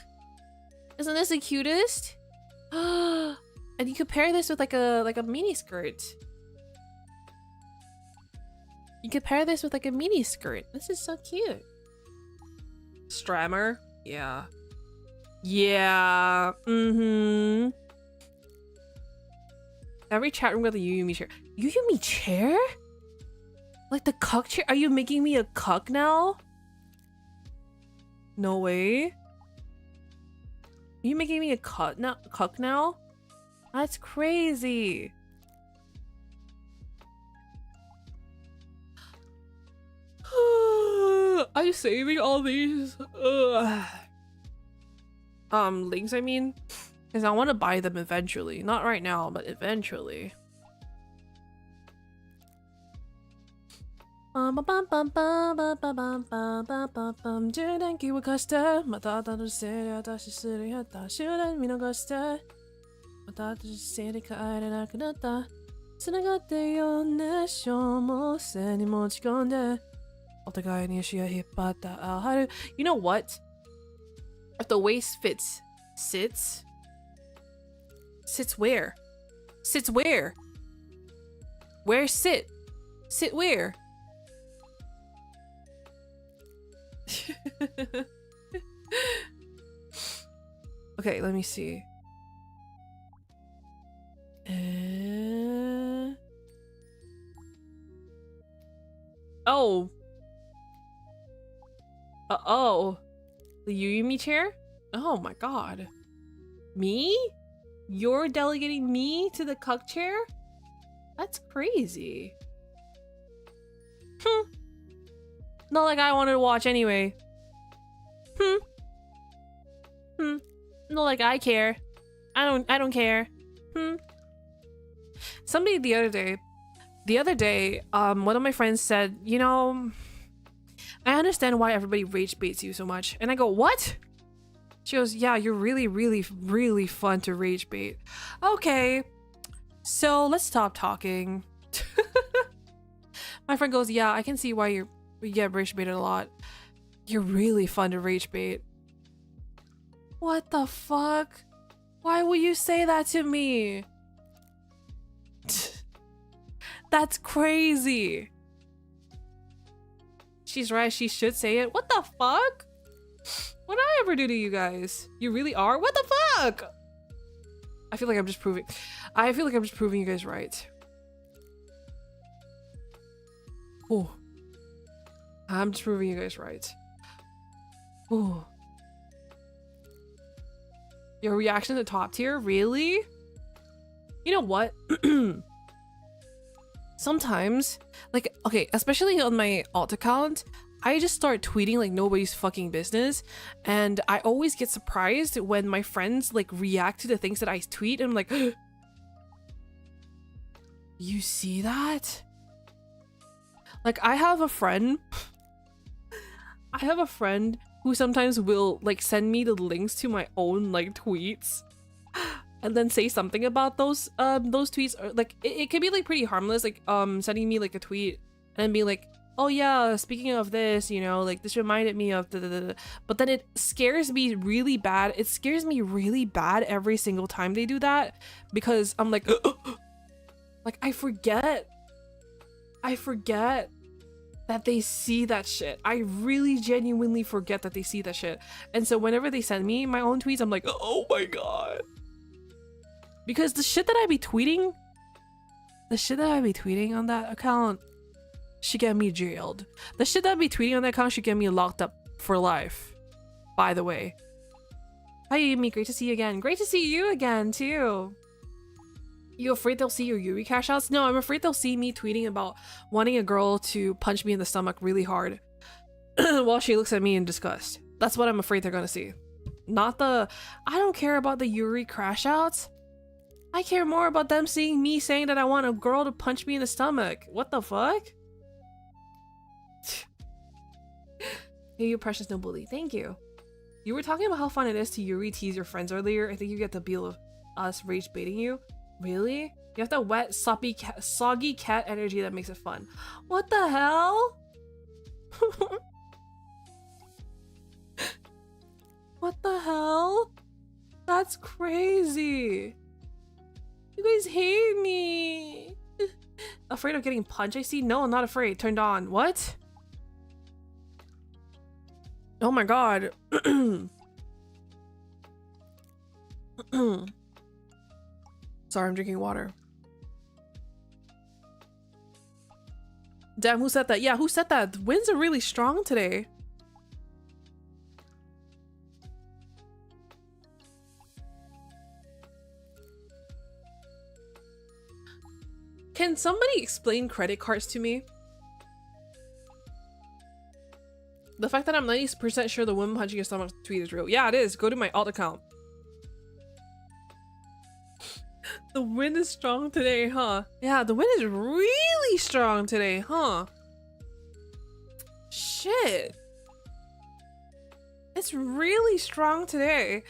Isn't this the cutest? And you could pair this with like a mini skirt. You could pair this with like a mini skirt. This is so cute. Strammer? Yeah. Yeah. Mm-hmm. Every chat room got a yuyumi chair. Yuyumi chair? Like the cuck chair? Are you making me a cuck now? No way. Are you making me a cuck now? That's crazy. I'm saving all these links, I mean, because I want to buy them eventually. Not right now, but eventually. You know what? If the waist fits, sits where? Sits where? Where sit? Sit where? Okay, let me see. Oh. Oh. The yuyumi chair? Oh my god. Me? You're delegating me to the cuck chair? That's crazy. Not like I wanted to watch anyway. Not like I care. I don't care. Somebody the other day, one of my friends said, you know, I understand why everybody rage baits you so much. And I go, what? She goes, yeah, you're really, really, really fun to rage bait. Okay, so let's stop talking. My friend goes, yeah, I can see why you get rage baited a lot. You're really fun to rage bait. What the fuck? Why would you say that to me? That's crazy. She's right, she should say it. What the fuck? What did I ever do to you guys? You really are? What the fuck? I feel like I'm just proving you guys right. Oh. I'm just proving you guys right. Oh. Your reaction to top tier? Really? You know what? Sometimes, like, okay, especially on my alt account, I just start tweeting like nobody's fucking business, and I always get surprised when my friends like react to the things that I tweet, and I'm like, you see that? Like, I have a friend who sometimes will like send me the links to my own like tweets. and then say something about those tweets, or like it could be like pretty harmless, like sending me like a tweet and being like, oh yeah, speaking of this, you know, like this reminded me of the, but then it scares me really bad. It scares me really bad every single time they do that, because I'm like like I forget that they see that shit. I really genuinely forget that they see that shit. And so whenever they send me my own tweets, I'm like, oh my god. Because the shit that I be tweeting on that account should get me jailed. The shit that I be tweeting on that account should get me locked up for life. By the way. Hi Yuyumi, great to see you again. Great to see you again too. You afraid they'll see your Yuri cash outs? No, I'm afraid they'll see me tweeting about wanting a girl to punch me in the stomach really hard while she looks at me in disgust. That's what I'm afraid they're gonna see. Not the, I don't care about the Yuri crash outs. I care more about them seeing me saying that I want a girl to punch me in the stomach. What the fuck? Hey, you precious no bully. Thank you. You were talking about how fun it is to Yuri tease your friends earlier. I think you get the feel of us rage baiting you. Really? You have that wet, soggy cat energy that makes it fun. What the hell? What the hell? That's crazy. You guys hate me. Afraid of getting punched, I see? No, I'm not afraid. Turned on. What? Oh my god. Sorry, I'm drinking water. Damn, who said that? Yeah, who said that? The winds are really strong today. Can somebody explain credit cards to me? The fact that I'm 90% sure the woman punching your stomach tweet is real. Yeah, it is. Go to my alt account. The wind is strong today, huh? Yeah, the wind is really strong today, huh? Shit. It's really strong today.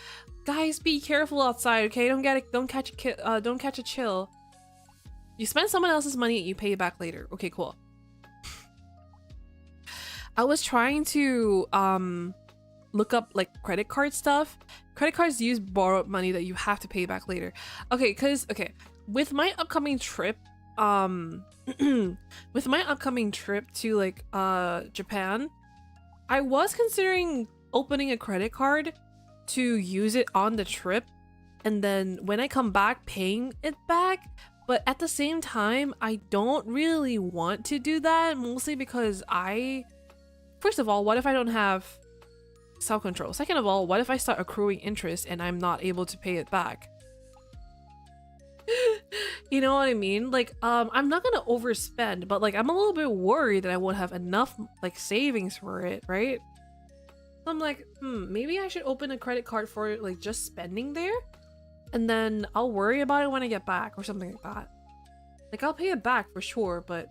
Guys, be careful outside, okay? Don't catch a chill. You spend someone else's money and you pay it back later. Okay, cool. I was trying to look up like credit card stuff. Credit cards use borrowed money that you have to pay back later. Okay, with my upcoming trip, with my upcoming trip to like Japan, I was considering opening a credit card to use it on the trip, and then when I come back paying it back. But at the same time, I don't really want to do that, mostly because first of all, what if I don't have self-control? Second of all, what if I start accruing interest and I'm not able to pay it back? You know what I mean? Like, I'm not gonna overspend, but like, I'm a little bit worried that I won't have enough like savings for it, right? So I'm like, maybe I should open a credit card for like just spending there, and then I'll worry about it when I get back or something like that. Like, I'll pay it back for sure, but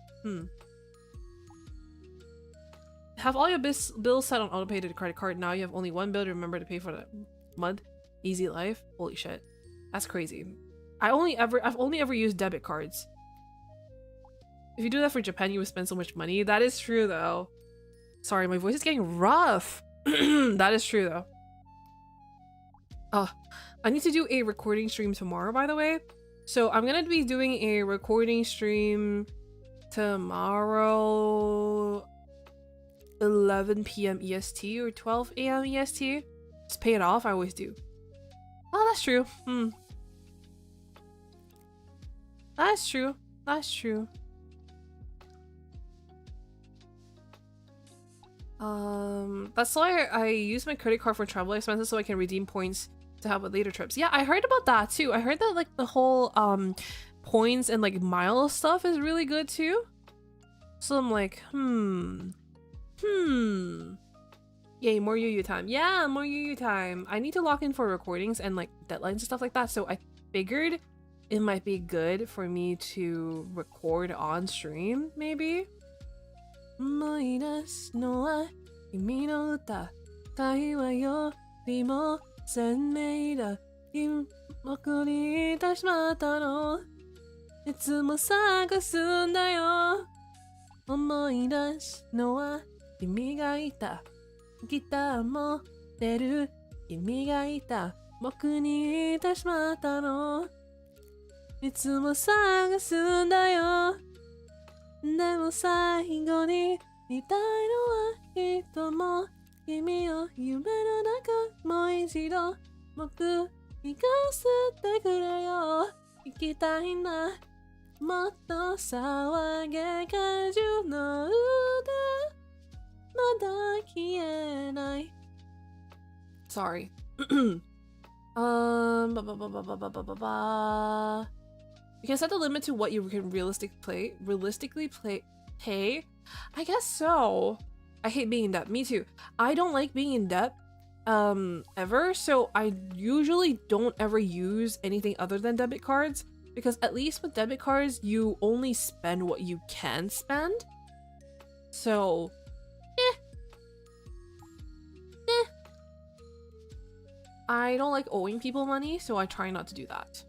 have all your bills set on autopay to the credit card. Now you have only one bill to remember to pay for the month. Easy life. Holy shit. That's crazy. I've only ever used debit cards. If you do that for Japan, you would spend so much money. That is true though. Sorry, my voice is getting rough. That is true though. Oh, I need to do a recording stream tomorrow, by the way. So I'm gonna be doing a recording stream tomorrow, 11 p.m. EST or 12 a.m. EST. Just pay it off. I always do. Oh, that's true. That's true. That's true. That's why I use my credit card for travel expenses so I can redeem points to help with later trips. Yeah, I heard about that too. I heard that like the whole points and like miles stuff is really good too. So I'm like, yay, more yuyu time. Yeah, more yuyu time. I need to lock in for recordings and like deadlines and stuff like that. So I figured it might be good for me to record on stream, maybe. 僕にいてしまったのいつも探すんだよ思い出すのは君がいたギター持ってる君がいた僕にいてしまったのいつも探すんだよでも最後に見たいのは人も君を夢の中もう一度僕行かせてくれよ行きたいんだもっと騒げ怪獣の歌まだ消えない Sorry You can set the limit to what you can realistically pay? I guess so. I hate being in debt. Me too. I don't like being in debt ever, so I usually don't ever use anything other than debit cards because at least with debit cards you only spend what you can spend. So I don't like owing people money, so I try not to do that.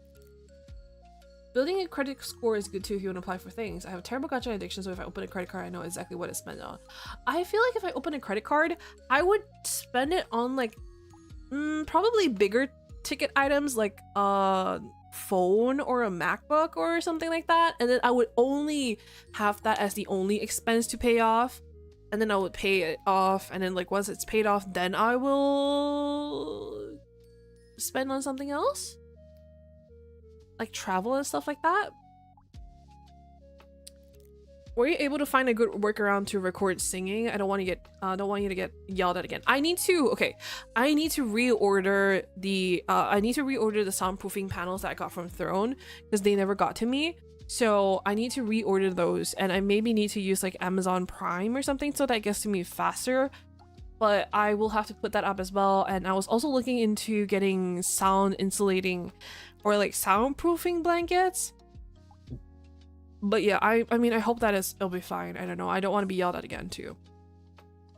Building a credit score is good too if you want to apply for things. I have a terrible gacha addiction, so if I open a credit card, I know exactly what it's spent on. I feel like if I open a credit card, I would spend it on like probably bigger ticket items like a phone or a MacBook or something like that. And then I would only have that as the only expense to pay off. And then I would pay it off. And then like once it's paid off, then I will spend on something else. Like travel and stuff like that. Were you able to find a good workaround to record singing? I don't want you to get yelled at again. I need to reorder the soundproofing panels that I got from Throne because they never got to me. So I need to reorder those, and I maybe need to use like Amazon Prime or something so that it gets to me faster. But I will have to put that up as well. And I was also looking into getting sound insulating or like soundproofing blankets. But yeah, I mean, I hope that it'll be fine. I don't know. I don't want to be yelled at again too.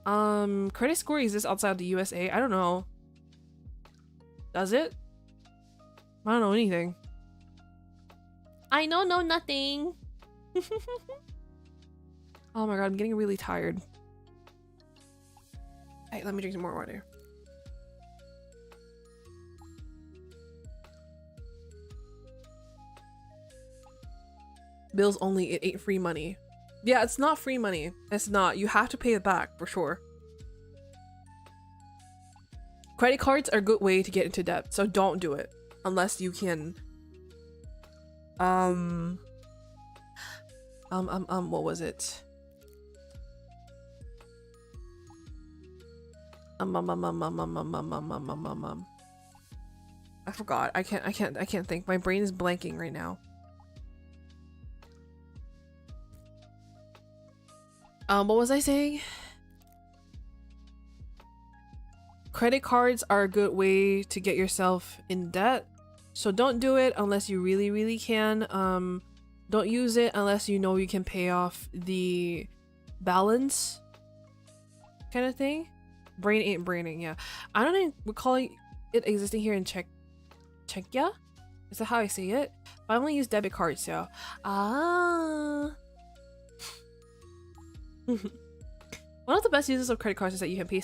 Credit score exists outside the USA. I don't know. Does it? I don't know anything. I know nothing. Oh my god, I'm getting really tired. Hey, let me drink some more water. Bills only, it ain't free money. Yeah, it's not free money. It's not. You have to pay it back for sure. Credit cards are a good way to get into debt, so don't do it unless you can. What was it? I forgot. I can't think. My brain is blanking right now. What was I saying? Credit cards are a good way to get yourself in debt. So don't do it unless you really can. Don't use it unless you know you can pay off the balance kind of thing. Brain ain't braining, yeah. I don't recall it existing here in Czechia? Is that how I say it? But I only use debit cards, so. One of the best uses of credit cards is that you can pay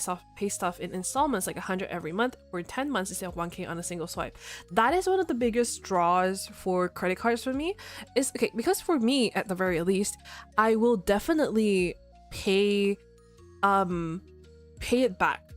stuff in installments, like 100 every month for 10 months instead of 1K on a single swipe. That is one of the biggest draws for credit cards for me. Is okay because for me, at the very least, I will definitely pay it back,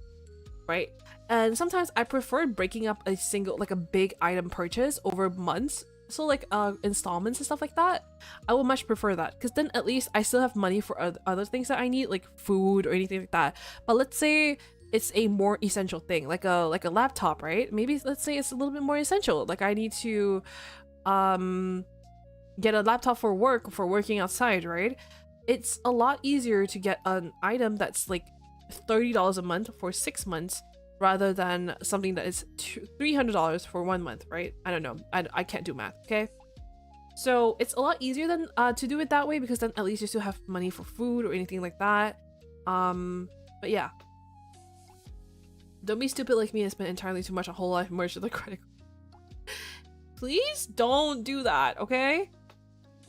right? And sometimes I prefer breaking up a single, like a big item purchase over months. So like installments and stuff like that, I would much prefer that because then at least I still have money for other things that I need, like food or anything like that. But let's say it's a more essential thing, like a laptop, right? Maybe let's say it's a little bit more essential, like I need to get a laptop for work, for working outside, right? It's a lot easier to get an item that's like $30 a month for 6 months rather than something that is $300 for 1 month, right? I don't know. I can't do math, okay? So it's a lot easier than to do it that way because then at least you still have money for food or anything like that. But yeah. Don't be stupid like me and spend entirely too much on whole life merch with a credit card. Please don't do that, okay?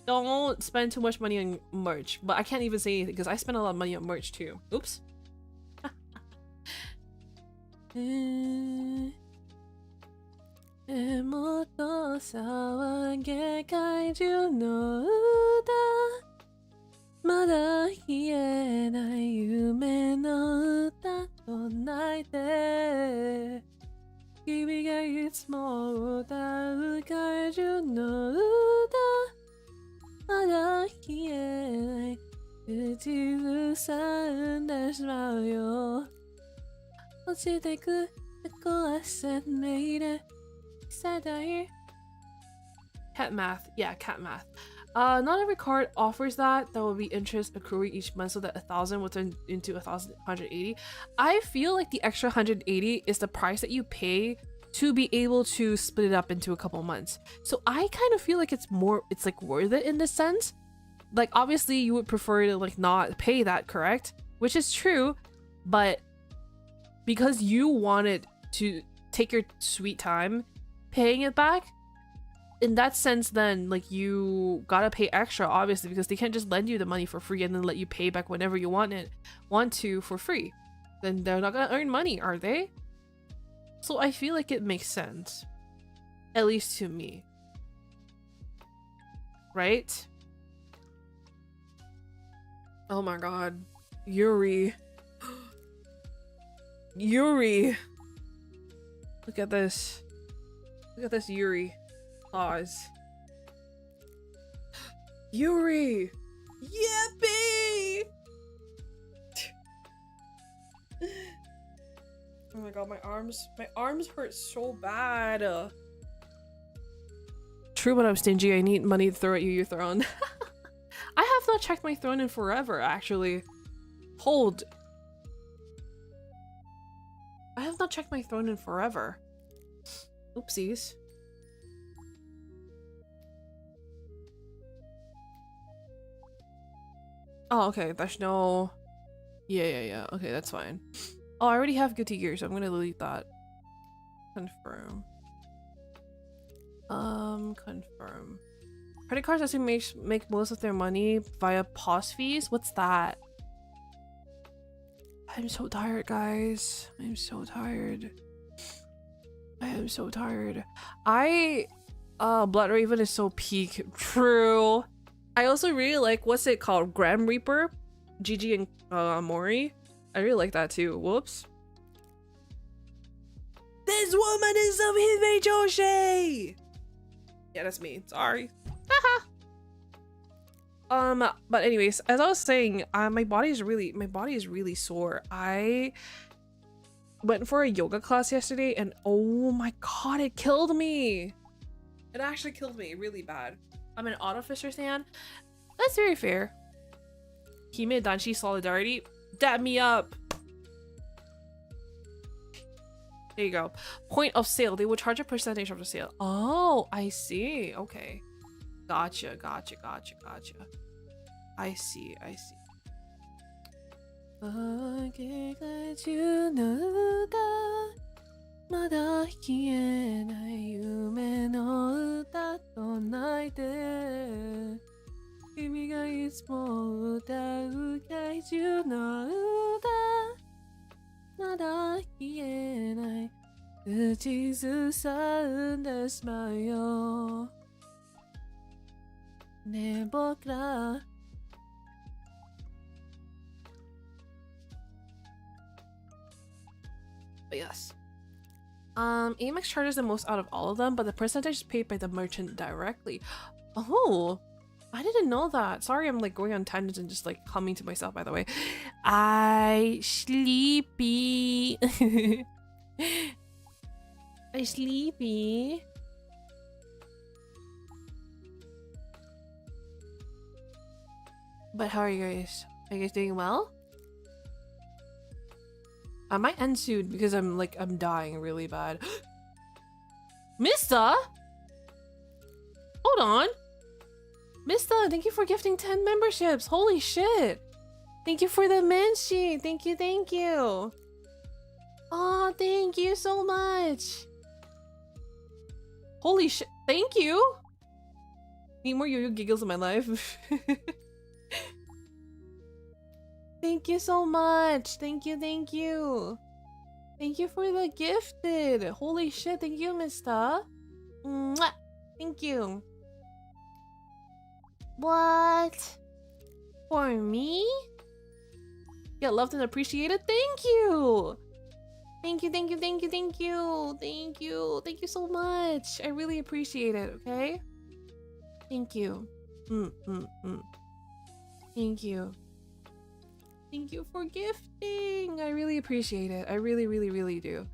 Don't spend too much money on merch. But I can't even say anything because I spend a lot of money on merch too. Oops. もっと騒げ怪獣の歌まだ言えない夢の歌唱えて君がいつも歌う怪獣の歌まだ言えない口ずさんでしまうよ落ちてく壊せないで Cat math. Yeah, cat math. Not every card offers that. There will be interest accruing each month so that 1,000 will turn into 1,180. I feel like the extra 180 is the price that you pay to be able to split it up into a couple months. So I kind of feel like it's like worth it in this sense. Like obviously you would prefer to like not pay that, correct? Which is true, but because you wanted to take your sweet time paying it back, in that sense then like you gotta pay extra obviously because they can't just lend you the money for free and then let you pay back whenever you want to for free. Then they're not gonna earn money, are they? So I feel like it makes sense, at least to me, right? Oh my god, Yuri. Yuri, look at this. Look at this Yuri. Pause. Yuri! Yippee! Oh my god, my arms hurt so bad. True, but I'm stingy. I need money to throw at your throne. I have not checked my throne in forever, actually. Hold. I have not checked my throne in forever. Oopsies. Oh, okay. There's no... Yeah. Okay, that's fine. Oh, I already have good to gear, so I'm gonna delete that. Confirm. Confirm. Credit cards actually make most of their money via POS fees? What's that? I'm so tired, guys. I'm so tired. I am so tired. Blood Raven is so peak. True. I also really like, what's it called? Grim Reaper? Gigi and Mori. I really like that too. Whoops. This woman is of Hime Joshi! Yeah, that's me. Sorry. But anyways, as I was saying, my body is really sore. I went for a yoga class yesterday and oh my god, it killed me. It actually killed me really bad. I'm an Autofisher fan. That's very fair. Hime Danshi solidarity. Dab me up. There you go. Point of sale. They will charge a percentage of the sale. Oh, I see. Okay. Gotcha. I see. But yes. Amex charges the most out of all of them, but the percentage is paid by the merchant directly. Oh, I didn't know that. Sorry, I'm like going on tangents and just like humming to myself, by the way. I sleepy. I sleepy. But how are you guys? Are you guys doing well? I might end soon because I'm dying really bad. Mista? Hold on. Mista, thank you for gifting 10 memberships. Holy shit. Thank you for the mention. Thank you. Oh, thank you so much. Holy shit. Thank you. Need more yuyu giggles in my life. Thank you so much. Thank you, thank you. Thank you for the gifted. Holy shit, thank you, mister. Mwah. Thank you. What? For me? Get loved and appreciated? Thank you! Thank you, thank you, thank you, thank you. Thank you. Thank you so much. I really appreciate it, okay? Thank you. Thank you. Thank you for gifting. I really appreciate it. I really, really, really do.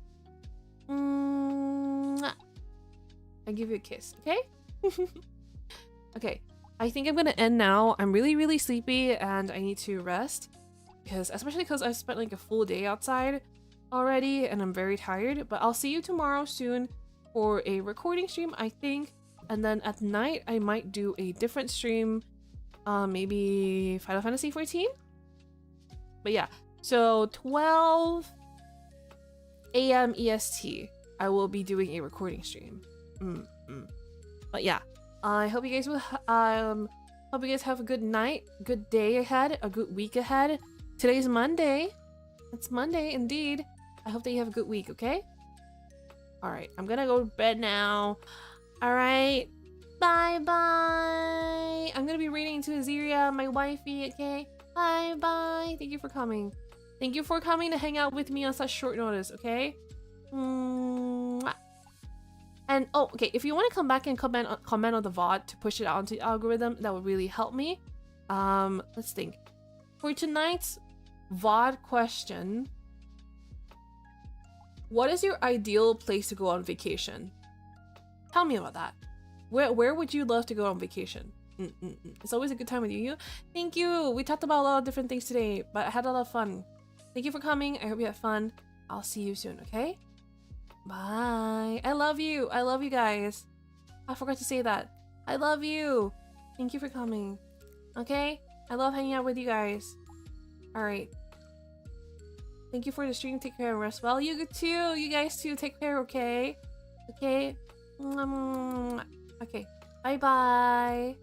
I give you a kiss, okay? Okay, I think I'm gonna end now. I'm really, really sleepy and I need to rest. Especially because I've spent like a full day outside already and I'm very tired. But I'll see you tomorrow soon for a recording stream, I think. And then at night, I might do a different stream. Maybe Final Fantasy 14? But yeah, so 12 a.m. EST, I will be doing a recording stream. But yeah, I hope you guys will. Hope you guys have a good night, good day ahead, a good week ahead. Today's Monday. It's Monday indeed. I hope that you have a good week. Okay. All right, I'm gonna go to bed now. All right. Bye bye. I'm gonna be reading to Aziria, my wifey. Okay. Bye bye. Thank you for coming. Thank you for coming to hang out with me on such short notice, okay? Mwah. And oh, okay, if you want to come back and comment on the VOD to push it out into the algorithm, that would really help me. Let's think. For tonight's VOD question, what is your ideal place to go on vacation? Tell me about that. Where would you love to go on vacation? It's always a good time with you. Thank you. We talked about a lot of different things today, but I had a lot of fun. Thank you for coming. I hope you had fun. I'll see you soon, okay? Bye. I love you. I love you guys. I forgot to say that. I love you. Thank you for coming. Okay? I love hanging out with you guys. Alright. Thank you for the stream. Take care and rest well. You too. You guys too. Take care, okay? Okay? Okay. Bye-bye.